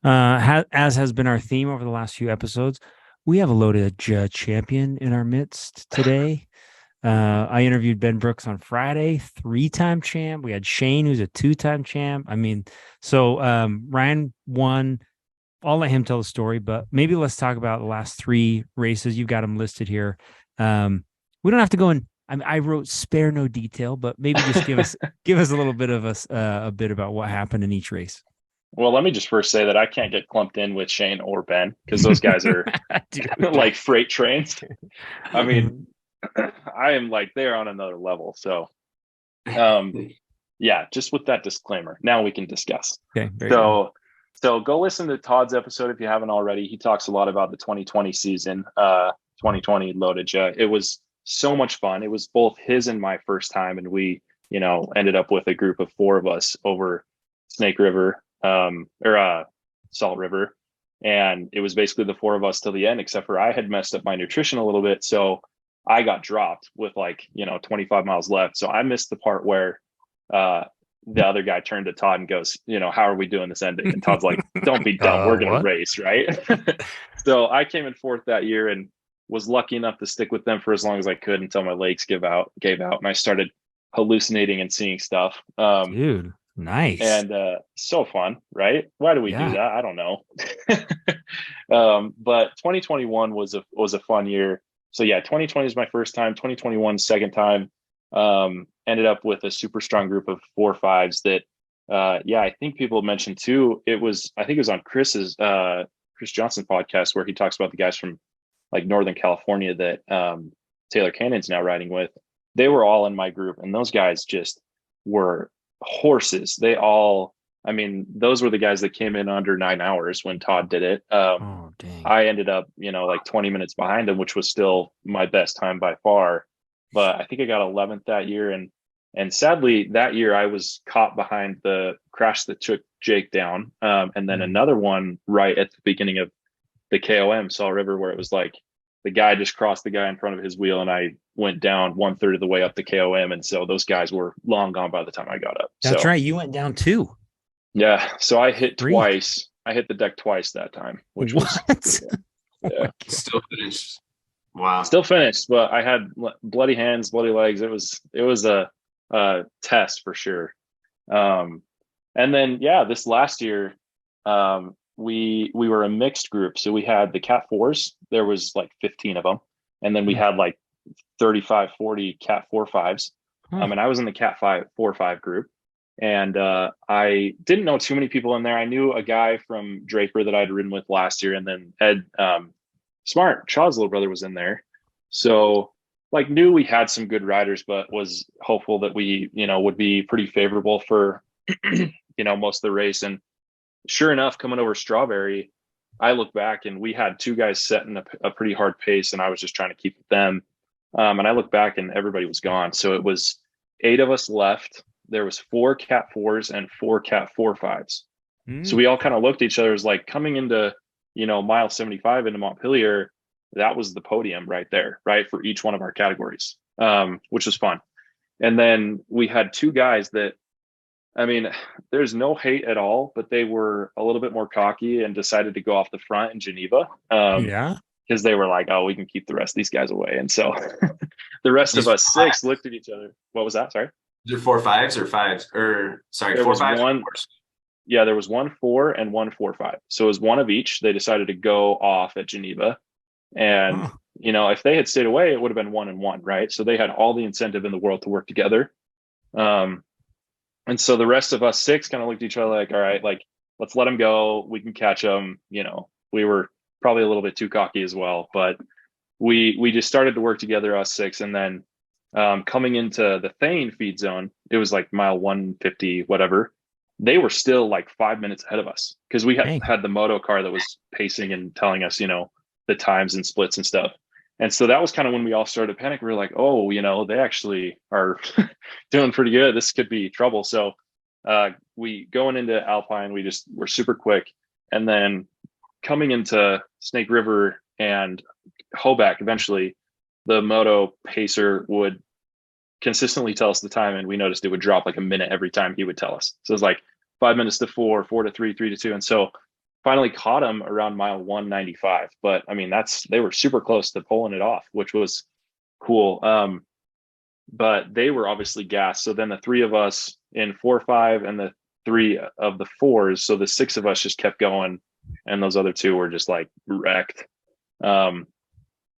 As has been our theme over the last few episodes, we have a Loaded Ja champion in our midst today. I interviewed Ben Brooks on Friday, 3-time champ. We had Shane, who's a 2-time champ. I mean, so Ryan won. I'll let him tell the story, but maybe let's talk about the last 3 races. You've got them listed here. We don't have to go in. I wrote spare no detail, but maybe just give us a little bit of a bit about what happened in each race. Well, let me just first say that I can't get clumped in with Shane or Ben because those guys are like freight trains. I mean, I am like, they're on another level. So, yeah, just with that disclaimer, now we can discuss. Okay. So go listen to Todd's episode if you haven't already. He talks a lot about the 2020 season, 2020 Loaded Ja. It was so much fun. It was both his and my first time, and we, ended up with a group of 4 of us over Snake River, Salt River. And it was basically the 4 of us till the end, except for I had messed up my nutrition a little bit. So I got dropped with 25 miles left. So I missed the part where the other guy turned to Todd and goes, how are we doing this ending? And Todd's like, don't be dumb. We're going to race, right? So I came in 4th that year and was lucky enough to stick with them for as long as I could until my legs gave out. And I started hallucinating and seeing stuff. Dude, nice. And so fun, right? Why do we do that? I don't know. But 2021 was a fun year. So yeah, 2020 is my first time, 2021 second time. Ended up with a super strong group of 4 or 5s that I think people mentioned too. I think it was on Chris Johnson podcast where he talks about the guys from like Northern California that Taylor Cannon's now riding with. They were all in my group, and those guys just were horses. Those were the guys that came in under 9 hours when Todd did it. Oh, dang. I ended up, like 20 minutes behind him, which was still my best time by far. But I think I got 11th that year. And And sadly, that year I was caught behind the crash that took Jake down. And then another one right at the beginning of the KOM, Saw River, where it was like the guy just crossed the guy in front of his wheel, and I went down 1/3 of the way up the KOM. And so those guys were long gone by the time I got up. That's right. You went down too. Yeah. So I hit Freak. twice. I hit the deck twice that time, which was yeah. Still finished. Wow. Still finished, but I had bloody hands, bloody legs. It was a test for sure. And then this last year, we were a mixed group. So we had the Cat 4s. There was like 15 of them, and then we had like 35, 40 Cat 4-5s. And I was in the Cat 4-5 group. And I didn't know too many people in there. I knew a guy from Draper that I'd ridden with last year, and then Ed Smart, Shaw's little brother, was in there. So like knew we had some good riders, but was hopeful that we, would be pretty favorable for, most of the race. And sure enough, coming over Strawberry, I look back and we had two guys setting a pretty hard pace, and I was just trying to keep with them. And I look back and everybody was gone. So it was 8 of us left. There was 4 Cat 4s and 4 Cat 4-5s. So we all kind of looked at each other as like coming into, mile 75 into Montpelier. That was the podium right there, right, for each one of our categories, which was fun. And then we had 2 guys that, I mean, there's no hate at all, but they were a little bit more cocky and decided to go off the front in Geneva. Because they were like, oh, we can keep the rest of these guys away. And so the rest of us 6 looked at each other. What was that? Sorry. Is it 4-5s or 5s? Or sorry, 4-5s? Yeah, there was 1 4 and 1 4-5. So it was one of each. They decided to go off at Geneva. And, if they had stayed away, it would have been 1 and 1, right? So they had all the incentive in the world to work together. And so the rest of us 6 kind of looked at each other like, all right, like, let's let them go. We can catch them. We were probably a little bit too cocky as well, but we just started to work together, us 6. And then coming into the Thane feed zone, it was like mile 150, whatever. They were still like 5 minutes ahead of us because we had the moto car that was pacing and telling us, the times and splits and stuff. And so that was kind of when we all started to panic. We were like, oh, they actually are doing pretty good. This could be trouble. So we going into Alpine, we're super quick. And then coming into Snake River and Hoback, eventually the moto pacer would consistently tell us the time, and we noticed it would drop like a minute every time he would tell us. So it was like 5 minutes to 4, 4 to 3, 3 to 2. And so finally caught him around mile 195. But I mean, they were super close to pulling it off, which was cool. But they were obviously gassed. So then the 3 of us in 4-5 and the 3 of the 4s. So the 6 of us just kept going, and those other 2 were just like wrecked.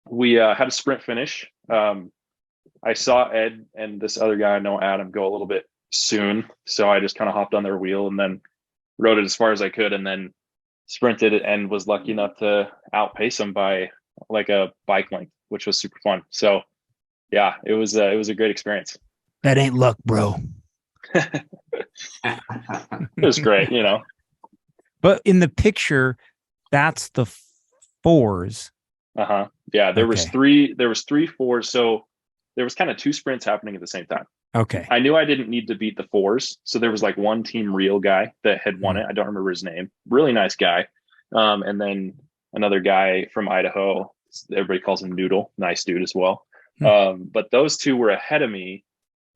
We had a sprint finish. I saw Ed and this other guy, I know Adam, go a little bit soon. So I just kind of hopped on their wheel and then rode it as far as I could, and then sprinted it and was lucky enough to outpace them by like a bike length, which was super fun. So yeah, it was a great experience. That ain't luck, bro. It was great, But in the picture, that's the 4s. Yeah, there was 3 4s. So there was kind of 2 sprints happening at the same time. Okay. I knew I didn't need to beat the 4s. So there was like one team real guy that had won it. I don't remember his name. Really nice guy. And then another guy from Idaho. Everybody calls him Noodle. Nice dude as well. But those 2 were ahead of me,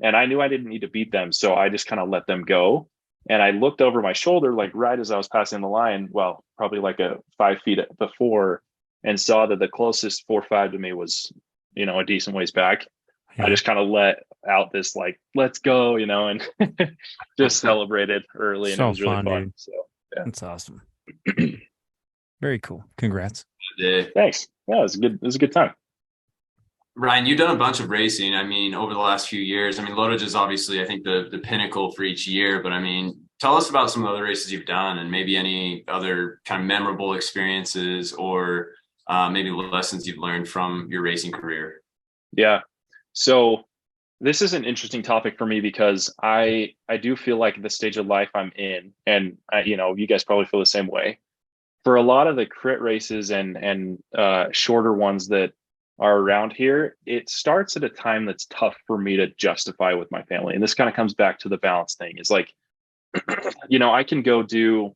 and I knew I didn't need to beat them. So I just kind of let them go. And I looked over my shoulder, like right as I was passing the line, well, probably like 5 feet before, and saw that the closest 4-5 to me was, a decent ways back. I just kind of let out this like, let's go, and just celebrated early, and it was really fun. So yeah. That's awesome. Very cool. Congrats. Thanks. Yeah, it was a good time. Ryan, you've done a bunch of racing. I mean, over the last few years. I mean, Lotage is obviously, I think, the pinnacle for each year. But I mean, tell us about some of the other races you've done, and maybe any other kind of memorable experiences, or maybe lessons you've learned from your racing career. Yeah. So this is an interesting topic for me because I do feel like the stage of life I'm in, and you guys probably feel the same way. For a lot of the crit races and shorter ones that are around here, it starts at a time that's tough for me to justify with my family. And this kind of comes back to the balance thing. Is like, I can go do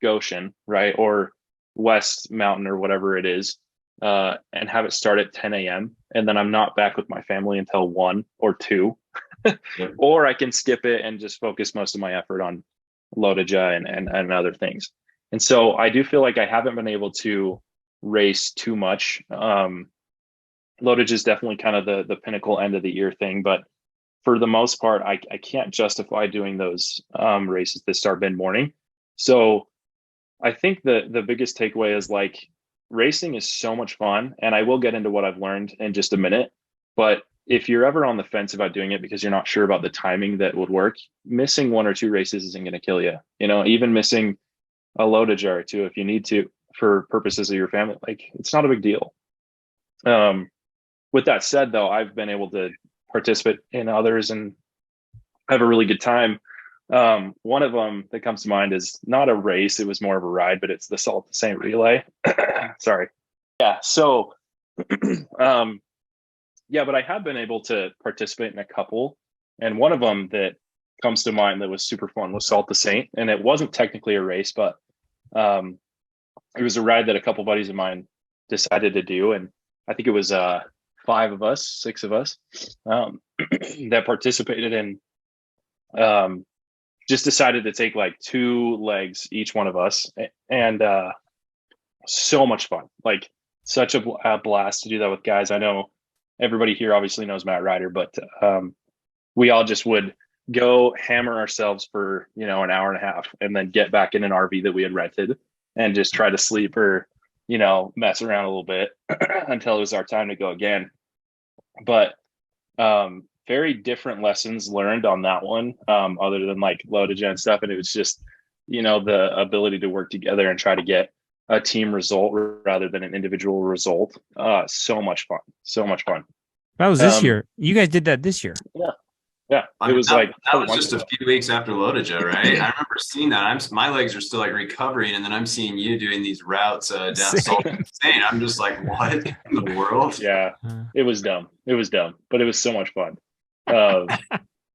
Goshen, right? Or West Mountain or whatever it is, and have it start at 10 a.m. And then I'm not back with my family until 1 or 2. Yep. Or I can skip it and just focus most of my effort on Lodija and other things. And so I do feel like I haven't been able to race too much. Lodija is definitely kind of the pinnacle end of the year thing, but for the most part, I can't justify doing those races that start mid morning. So I think the biggest takeaway is like racing is so much fun, and I will get into what I've learned in just a minute. But if you're ever on the fence about doing it because you're not sure about the timing that would work, missing 1 or 2 races isn't going to kill you. Even missing a Lodija or 2 if you need to for purposes of your family, like it's not a big deal. With that said, though, I've been able to participate in others and have a really good time. One of them that comes to mind is not a race; it was more of a ride, but it's the Salt to Saint Relay. Sorry. Yeah. So, yeah, but I have been able to participate in a couple, and one of them that comes to mind that was super fun was Salt to Saint, and it wasn't technically a race, but it was a ride that a couple buddies of mine decided to do, and I think it was 5 of us, 6 of us that participated in. Just decided to take like 2 legs each one of us, and so much fun, like such a blast to do that with guys. I know everybody here obviously knows Matt Ryder, but we all just would go hammer ourselves for an hour and a half and then get back in an RV that we had rented and just try to sleep or mess around a little bit until it was our time to go again. But very different lessons learned on that one, other than like Lodija and stuff. And it was just, the ability to work together and try to get a team result rather than an individual result. So much fun. So much fun. That was this year. You guys did that this year. Yeah. Yeah. I It mean, was that was just a few weeks after Lodija, right? I remember seeing that. My legs are still like recovering, and then I'm seeing you doing these routes down Salt and Saint. I'm just like, what in the world? Yeah. It was dumb. But it was so much fun.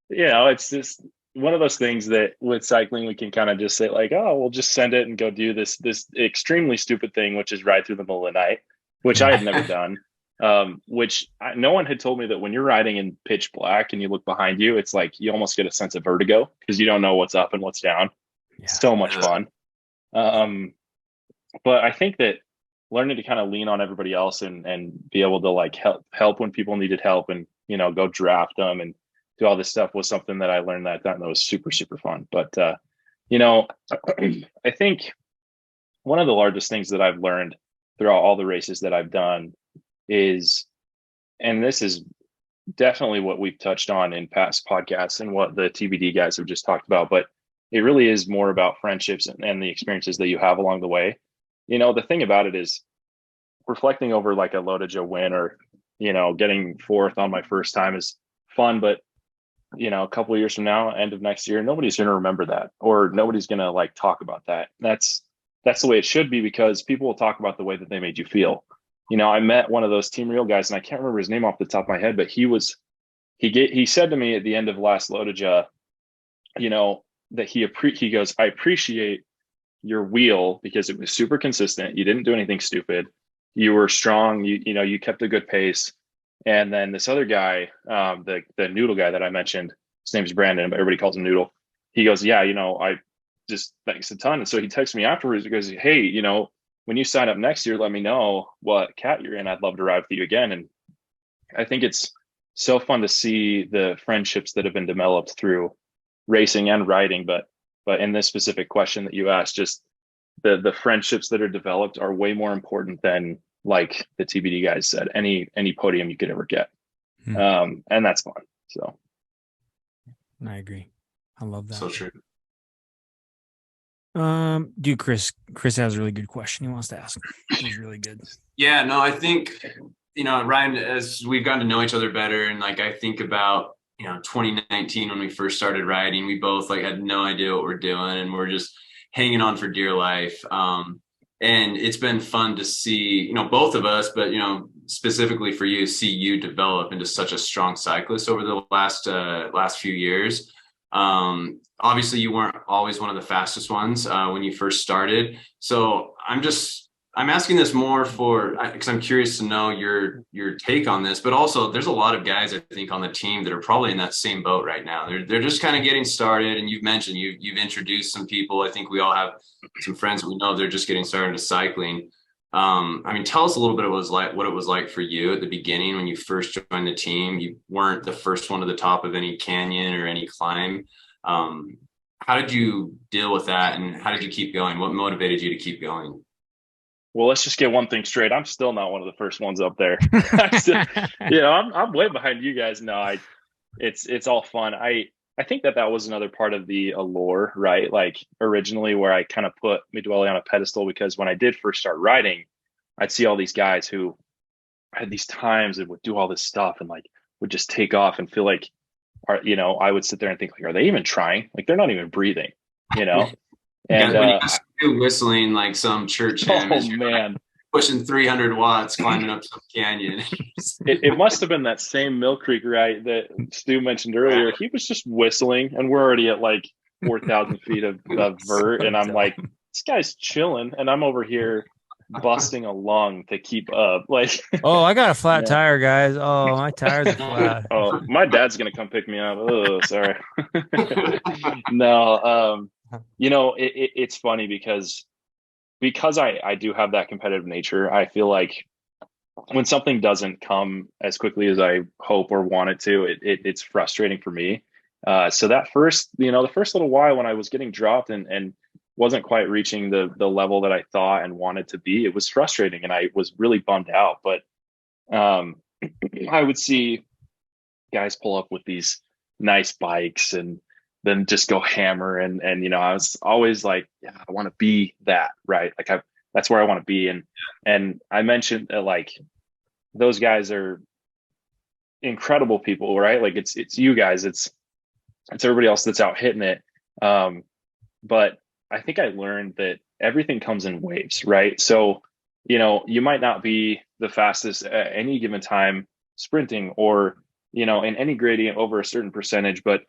It's just one of those things that with cycling we can kind of just say like, oh, we'll just send it and go do this extremely stupid thing, which is ride through the middle of the night, which I had never done. No one had told me that when you're riding in pitch black and you look behind you, it's like you almost get a sense of vertigo because you don't know what's up and what's down. Yeah. So much fun. But I think that learning to kind of lean on everybody else and be able to like help when people needed help and go draft them and do all this stuff was something that I learned that was super, super fun. But I think one of the largest things that I've learned throughout all the races that I've done is, and this is definitely what we've touched on in past podcasts and what the TBD guys have just talked about, but it really is more about friendships and the experiences that you have along the way. The thing about it is reflecting over like a Lodija win or, getting 4th on my first time is fun, but a couple of years from now, end of next year, nobody's going to remember that, or nobody's going to like talk about that. That's the way it should be, because people will talk about the way that they made you feel. I met one of those Team Real guys, and I can't remember his name off the top of my head, but he said to me at the end of last Lodija, that he goes, I appreciate your wheel because it was super consistent. You didn't do anything stupid. You were strong. You kept a good pace. And then this other guy, the noodle guy that I mentioned, his name's Brandon, but everybody calls him Noodle. He goes, yeah, I just thanks a ton. And so he texts me afterwards. He goes, hey, when you sign up next year, let me know what cat you're in. I'd love to ride with you again. And I think it's so fun to see the friendships that have been developed through racing and riding. But in this specific question that you asked, just the friendships that are developed are way more important than like the TBD guys said, any podium you could ever get. And that's fun. So I agree. I love that. So true. Dude, Chris has a really good question he wants to ask. He's really good. Yeah, no, I think, Ryan, as we've gotten to know each other better, and like I think about, 2019 when we first started riding, we both like had no idea what we're doing, and we're just hanging on for dear life. And it's been fun to see, both of us, but, specifically for you, see you develop into such a strong cyclist over the last few years. Obviously you weren't always one of the fastest ones when you first started. So I'm asking this more because I'm curious to know your take on this, but also there's a lot of guys I think on the team that are probably in that same boat right now. They're just kind of getting started. And you've mentioned you've introduced some people. I think we all have some friends that we know they're just getting started into cycling. I mean, tell us a little bit what it was like for you at the beginning when you first joined the team. You weren't the first one to the top of any canyon or any climb. How did you deal with that, and how did you keep going? What motivated you to keep going? Well, let's just get one thing straight. I'm still not one of the first ones up there. I'm way behind you guys. No, it's all fun. I think that was another part of the allure, right? Like originally where I kind of put Midwelly on a pedestal, because when I did first start riding, I'd see all these guys who had these times and would do all this stuff and like would just take off and feel like, I would sit there and think like, are they even trying? Like they're not even breathing, And when you whistling like some church hymn, man, pushing 300 watts, climbing up some canyon. it must have been that same Mill Creek ride that Stu mentioned earlier. He was just whistling, and we're already at like 4,000 feet of vert, and I'm like, this guy's chilling, and I'm over here busting a lung to keep up. Like, oh, I got a flat tire, guys. Oh, my tires are flat. Oh, my dad's gonna come pick me up. Oh, sorry. No, it's funny because I do have that competitive nature. I feel like when something doesn't come as quickly as I hope or want it to, it's frustrating for me. So that the first little while when I was getting dropped and wasn't quite reaching the level that I thought and wanted to be, it was frustrating and I was really bummed out. But I would see guys pull up with these nice bikes and then just go hammer. And I was always like, yeah, I want to be that, right? Like that's where I want to be. And I mentioned that like those guys are incredible people, right? Like it's you guys, it's everybody else that's out hitting it. But I think I learned that everything comes in waves, right? So, you might not be the fastest at any given time sprinting or, in any gradient over a certain percentage, but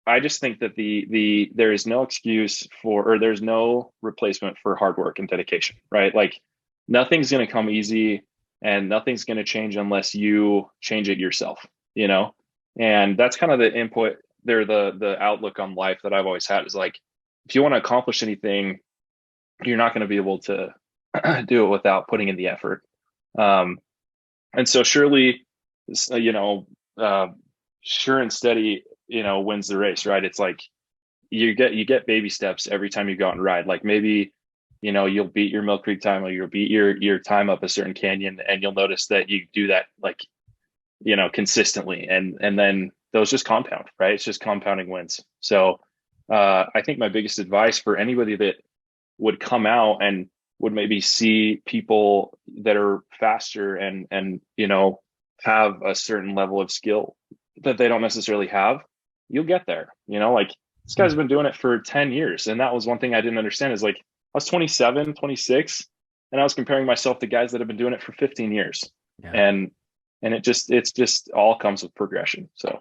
I just think that there is no excuse or there's no replacement for hard work and dedication, right? Like nothing's going to come easy and nothing's going to change unless you change it yourself, and that's kind of the input there, the outlook on life that I've always had is like, if you want to accomplish anything, you're not going to be able to do it without putting in the effort. And so surely, sure and steady, wins the race, right? It's like you get baby steps every time you go out and ride. Like maybe, you'll beat your Mill Creek time or you'll beat your time up a certain canyon, and you'll notice that you do that like, consistently. And then those just compound, right? It's just compounding wins. So I think my biggest advice for anybody that would come out and would maybe see people that are faster and have a certain level of skill that they don't necessarily have, you'll get there. Like this guy's been doing it for 10 years. And that was one thing I didn't understand is like, I was 27, 26, and I was comparing myself to guys that have been doing it for 15 years. Yeah. And it's just all comes with progression. So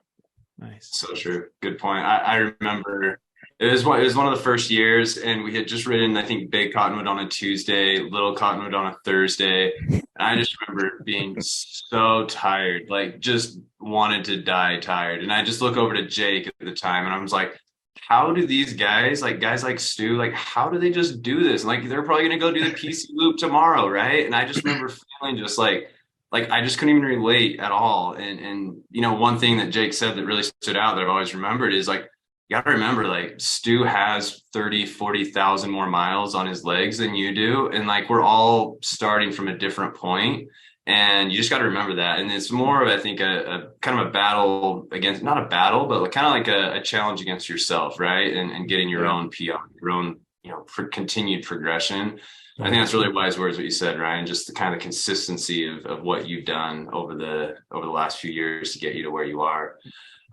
nice. So true. Good point. I remember it was one of the first years, and we had just ridden, I think, Big Cottonwood on a Tuesday, Little Cottonwood on a Thursday. And I just remember being so tired, like just wanted to die tired. And I just look over to Jake at the time and I was like, how do these guys like Stu, like, how do they just do this? Like, they're probably going to go do the PC loop tomorrow. Right. And I just remember feeling just like I just couldn't even relate at all. And, one thing that Jake said that really stood out that I've always remembered is like, you got to remember, like, Stu has 40,000 more miles on his legs than you do. And like, we're all starting from a different point. And you just got to remember that. And it's more of, I think, a kind of a battle against, not a battle, but kind of like a challenge against yourself, right? And getting your own PR, your own, for continued progression. I think that's really wise words what you said, Ryan. Just the kind of consistency of what you've done over the last few years to get you to where you are.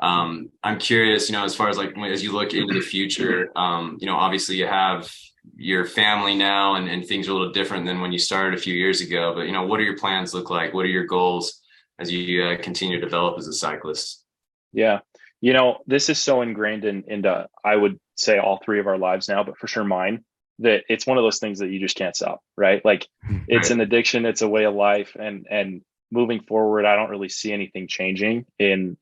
I'm curious, as far as like as you look into the future, obviously you have your family now, and things are a little different than when you started a few years ago. But, what are your plans look like? What are your goals as you continue to develop as a cyclist? Yeah. This is so ingrained into, I would say, all three of our lives now, but for sure mine, that it's one of those things that you just can't stop, right? Like it's an addiction, it's a way of life. And moving forward, I don't really see anything changing in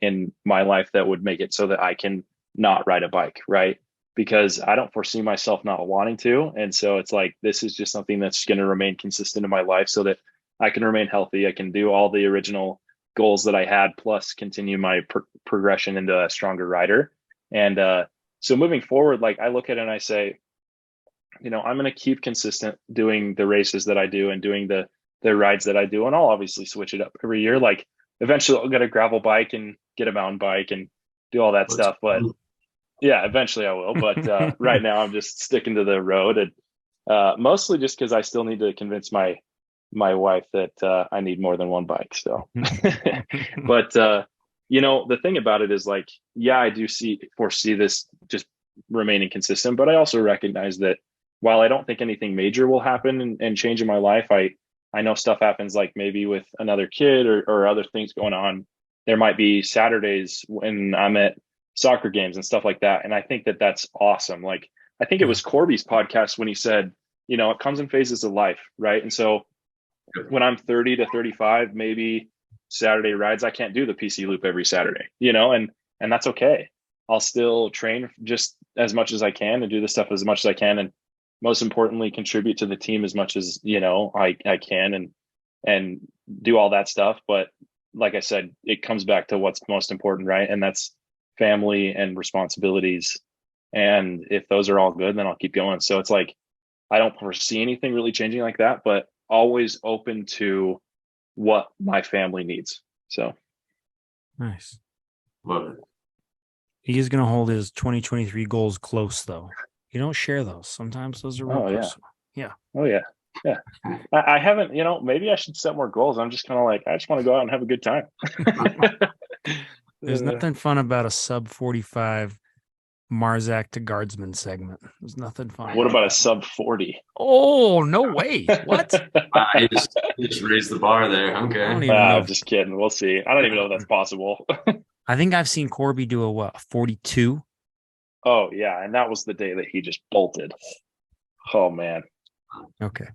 my life that would make it so that I can not ride a bike, right? Because I don't foresee myself not wanting to. And so it's like, this is just something that's going to remain consistent in my life so that I can remain healthy. I can do all the original goals that I had, plus continue my progression into a stronger rider. And so moving forward, like I look at it and I say, I'm going to keep consistent doing the races that I do and doing the rides that I do. And I'll obviously switch it up every year. Like eventually I'll get a gravel bike and get a mountain bike and do all that stuff. But yeah, eventually I will. But right now I'm just sticking to the road, and mostly just because I still need to convince my wife that I need more than one bike. So, but the thing about it is like, yeah, I do foresee this just remaining consistent, but I also recognize that while I don't think anything major will happen and change in my life, I know stuff happens, like maybe with another kid or other things going on. There might be Saturdays when I'm at soccer games and stuff like that. And I think that that's awesome. Like, I think it was Corby's podcast when he said, it comes in phases of life, right? And so when I'm 30 to 35, maybe Saturday rides, I can't do the PC loop every Saturday, and that's okay. I'll still train just as much as I can and do the stuff as much as I can. And most importantly, contribute to the team as much as, I can and do all that stuff. But like I said, it comes back to what's most important, right? And that's family and responsibilities. And if those are all good, then I'll keep going. So it's like, I don't foresee anything really changing like that, but always open to what my family needs. So Nice. Love it. He is going to hold his 2023 goals close, though. You don't share those. Sometimes those are real personal. Yeah. Oh, yeah. Yeah. I haven't, maybe I should set more goals. I'm just kind of like, I just want to go out and have a good time. There's nothing fun about a sub 45 Marzak to Guardsman segment. There's nothing fun. What about a sub 40? Oh, no way. What? You just raised the bar there. Okay. I don't even know. Just kidding. We'll see. I don't even know if that's possible. I think I've seen Corby do a 42. Oh, yeah. And that was the day that he just bolted. Oh, man. Okay.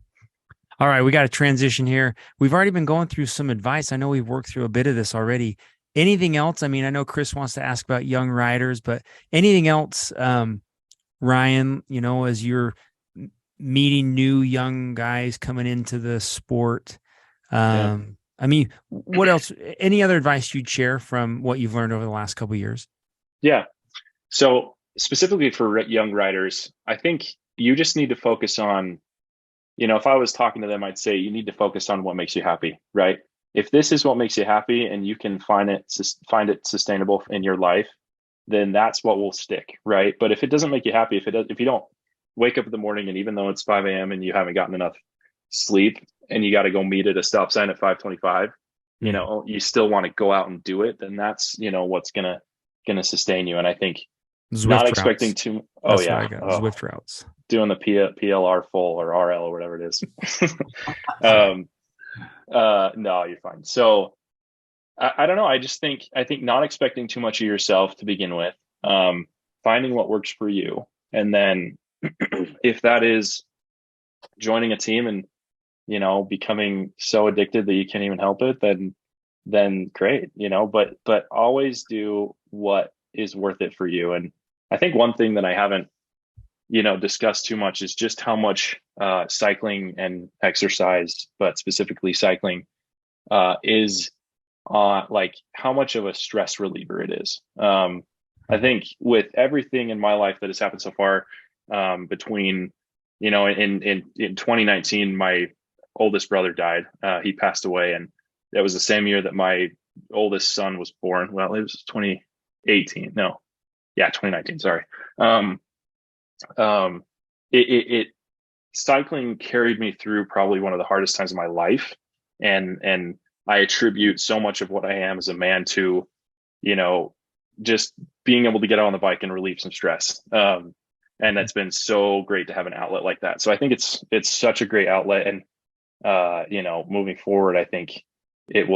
All right. We got to transition here. We've already been going through some advice. I know we've worked through a bit of this already. Anything else? I mean, I know Chris wants to ask about young riders, but anything else, Ryan, as you're meeting new young guys coming into the sport? I mean, what else? Any other advice you'd share from what you've learned over the last couple of years? Yeah. So specifically for young riders, I think you just need to focus on, if I was talking to them, I'd say you need to focus on what makes you happy, right? If this is what makes you happy and you can find it sustainable in your life, then that's what will stick, right? But if it doesn't make you happy, if you don't wake up in the morning and even though it's 5 a.m. and you haven't gotten enough sleep and you got to go meet at a stop sign at 5:25, you still want to go out and do it, then that's, what's gonna sustain you. And I think Zwift not routes. expecting too. That's Zwift routes. Doing the PLR full or RL or whatever it is. No, you're fine. So I don't know. I think not expecting too much of yourself to begin with, finding what works for you. And then if that is joining a team and, becoming so addicted that you can't even help it, then great, but always do what is worth it for you. And I think one thing that I haven't, discussed too much is just how much cycling and exercise, but specifically cycling, is like how much of a stress reliever it is. I think with everything in my life that has happened so far, between, in 2019, my oldest brother died. He passed away, and it was the same year that my oldest son was born. Well, it was 2018. No, yeah, 2019. Sorry. Cycling carried me through probably one of the hardest times of my life. And I attribute so much of what I am as a man to, just being able to get on the bike and relieve some stress. And And that's been so great to have an outlet like that. So I think it's such a great outlet. And, moving forward, I think if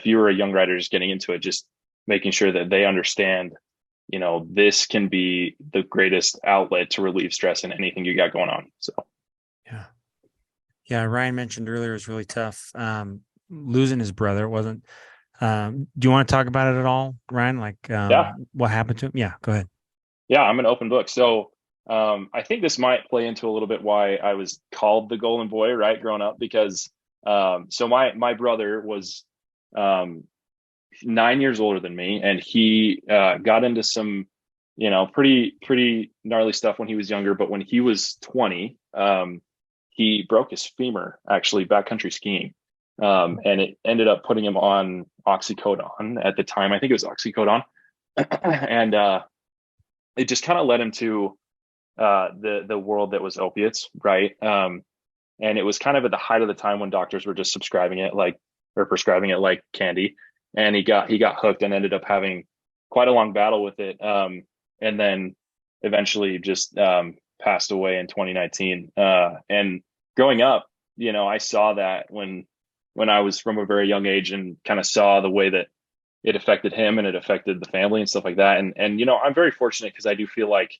you were a young rider just getting into it, just making sure that they understand, this can be the greatest outlet to relieve stress in anything you got going on. So, Yeah. Yeah. Ryan mentioned earlier, it was really tough. Losing his brother. It wasn't, do you want to talk about it at all, Ryan? Like, yeah. what happened to him? Yeah, go ahead. Yeah, I'm an open book. So I think this might play into a little bit why I was called the Golden Boy, right, growing up, because so my brother was 9 years older than me, and he got into some pretty gnarly stuff when he was younger. But when he was 20, he broke his femur actually backcountry skiing, and it ended up putting him on oxycodone at the time. I think it was oxycodone, and it just kind of led him to the world that was opiates, right? And it was kind of at the height of the time when doctors were just prescribing it like candy. And he got hooked and ended up having quite a long battle with it. And then eventually just passed away in 2019. And growing up, I saw that when I was from a very young age, and kind of saw the way that it affected him and it affected the family and stuff like that. And I'm very fortunate because I do feel like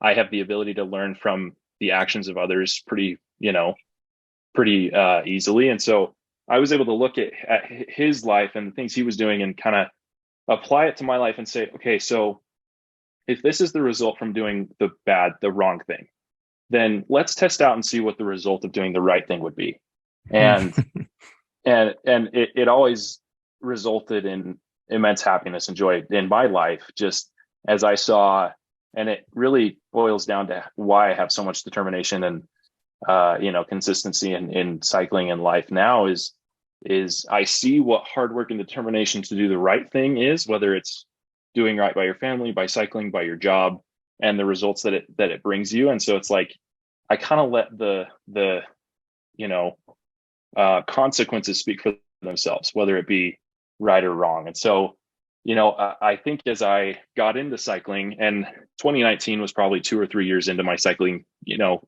I have the ability to learn from the actions of others pretty easily. And so I was able to look at his life and the things he was doing and kind of apply it to my life and say, okay, so if this is the result from doing the wrong thing, then let's test out and see what the result of doing the right thing would be. And it always resulted in immense happiness and joy in my life, just as I saw. And it really boils down to why I have so much determination and consistency in cycling in life now is I see what hard work and determination to do the right thing is, whether it's doing right by your family, by cycling, by your job, and the results that it brings you. And so it's like I kind of let the consequences speak for themselves, whether it be right or wrong. And so I think as I got into cycling, and 2019 was probably 2 or 3 years into my cycling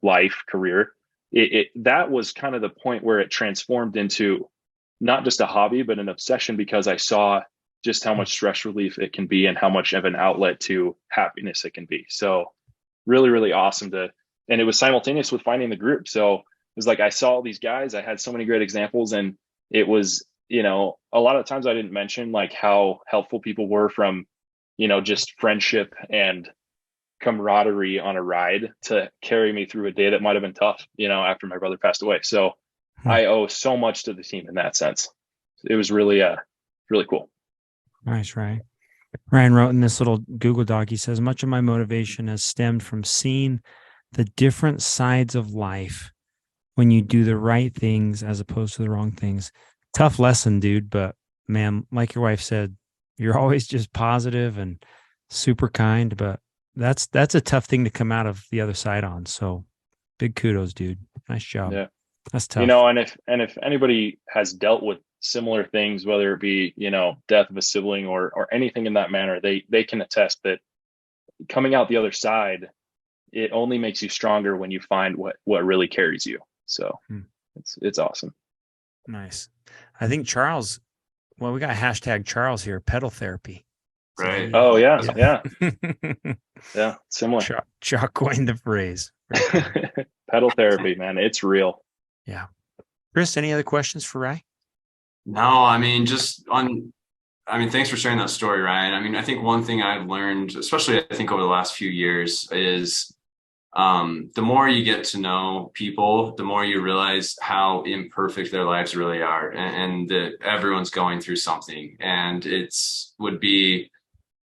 life career, that was kind of the point where it transformed into not just a hobby, but an obsession, because I saw just how much stress relief it can be and how much of an outlet to happiness it can be. So really, really awesome and it was simultaneous with finding the group. So it was like, I saw all these guys, I had so many great examples, and it was, a lot of times I didn't mention like how helpful people were from, just friendship and camaraderie on a ride to carry me through a day that might've been tough, after my brother passed away. So I owe so much to the team in that sense. It was really, really cool. Nice, Ryan. Ryan wrote in this little Google Doc, he says, much of my motivation has stemmed from seeing the different sides of life when you do the right things as opposed to the wrong things. Tough lesson, dude. But man, like your wife said, you're always just positive and super kind, but that's a tough thing to come out of the other side on. So big kudos, dude. Nice job. Yeah. That's tough. And if anybody has dealt with similar things, whether it be, death of a sibling or anything in that manner, they can attest that coming out the other side, it only makes you stronger when you find what really carries you. So it's awesome. Nice. I think Charles, we got hashtag Charles here, pedal therapy. Right. Oh yeah. Yeah. Similar. Chuck coined the phrase. Pedal therapy, man. It's real. Yeah. Chris, any other questions for Ryan? No, thanks for sharing that story, Ryan. I think one thing I've learned, especially I think over the last few years, is the more you get to know people, the more you realize how imperfect their lives really are, and that everyone's going through something, and would be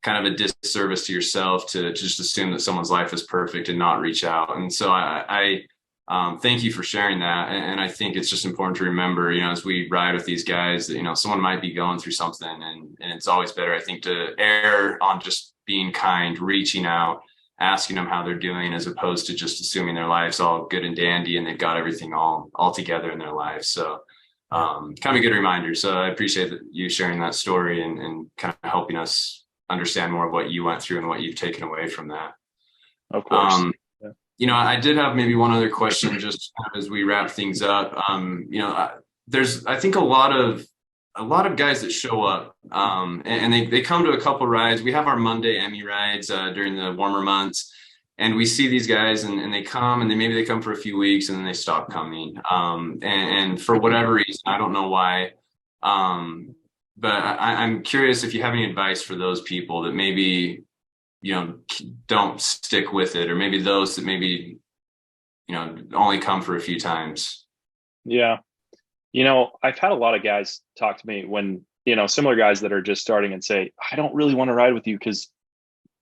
kind of a disservice to yourself to just assume that someone's life is perfect and not reach out. And so I thank you for sharing that. And I think it's just important to remember, as we ride with these guys, that, someone might be going through something, and it's always better, I think, to err on just being kind, reaching out, asking them how they're doing, as opposed to just assuming their life's all good and dandy and they've got everything all together in their lives. So kind of a good reminder. So I appreciate you sharing that story and kind of helping us understand more of what you went through and what you've taken away from that. Of course. I did have maybe one other question just kind of as we wrap things up. There's, I think, a lot of guys that show up, and they come to a couple rides. We have our Monday Emmy rides during the warmer months, and we see these guys, and they come, and maybe they come for a few weeks, and then they stop coming. And for whatever reason, I don't know why. But I'm curious if you have any advice for those people that maybe, don't stick with it, or maybe those that maybe, only come for a few times. Yeah. I've had a lot of guys talk to me when, similar guys that are just starting and say, I don't really want to ride with you because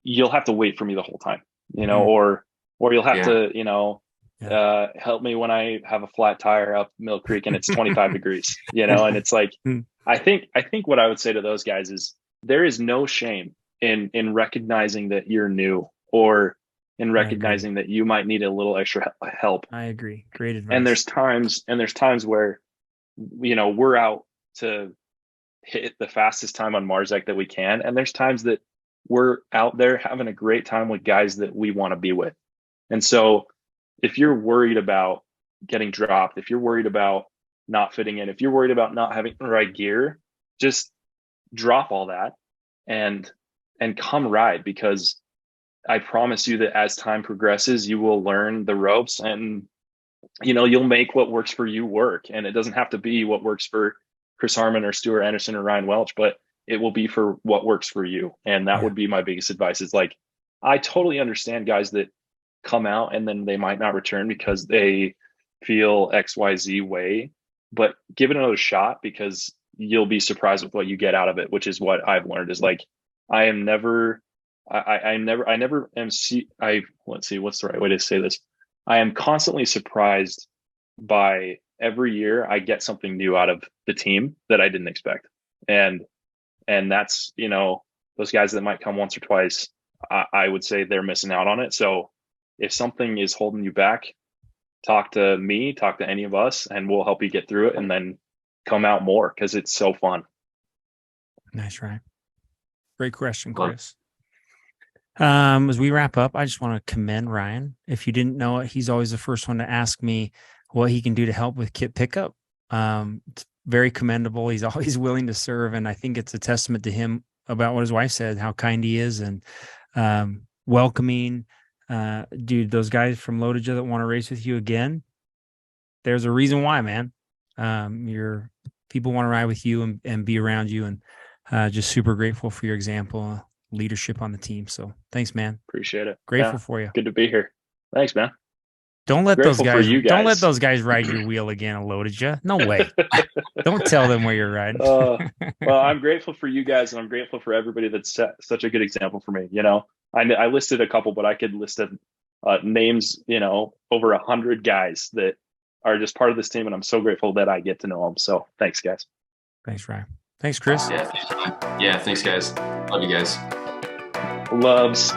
you'll have to wait for me the whole time, or you'll have to, help me when I have a flat tire up Mill Creek and it's 25 degrees, and it's like, I think what I would say to those guys is there is no shame in recognizing that you're new, or in recognizing that you might need a little extra help. I agree. Great advice. And there's times where, we're out to hit the fastest time on Marzec that we can. And there's times that we're out there having a great time with guys that we want to be with. And so if you're worried about getting dropped, if you're worried about not fitting in, if you're worried about not having the right gear, just drop all that and come ride, because I promise you that as time progresses, you will learn the ropes, and you'll make what works for you work. And it doesn't have to be what works for Chris Harmon or Stuart Anderson or Ryan Welch, but it will be for what works for you. And that would be my biggest advice, is like, I totally understand guys that come out and then they might not return because they feel XYZ way, but give it another shot, because you'll be surprised with what you get out of it, which is what I've learned is like, let's see, what's the right way to say this? I am constantly surprised by every year I get something new out of the team that I didn't expect. And that's, those guys that might come once or twice, I would say they're missing out on it. So if something is holding you back, talk to me, talk to any of us, and we'll help you get through it, and then come out more, because it's so fun. Nice, Ryan. Great question, Chris. As we wrap up, I just want to commend Ryan. If you didn't know it, he's always the first one to ask me what he can do to help with kit pickup. It's very commendable. He's always willing to serve, and I think it's a testament to him about what his wife said, how kind he is, and welcoming. Dude, those guys from Lodija that want to race with you again, there's a reason why, man. Your people want to ride with you and be around you, and just super grateful for your example, leadership on the team. So thanks, man. Appreciate it. Grateful for you. Good to be here. Thanks, man. Don't let those guys ride your wheel again, Lodija. No way. Don't tell them where you're riding. Well, I'm grateful for you guys, and I'm grateful for everybody that's set such a good example for me. I listed a couple, but I could list names, over 100 guys that are just part of this team, and I'm so grateful that I get to know them. So thanks, guys. Thanks, Ryan. Thanks, Chris. Yeah, thanks, guys. Love you guys. Loves.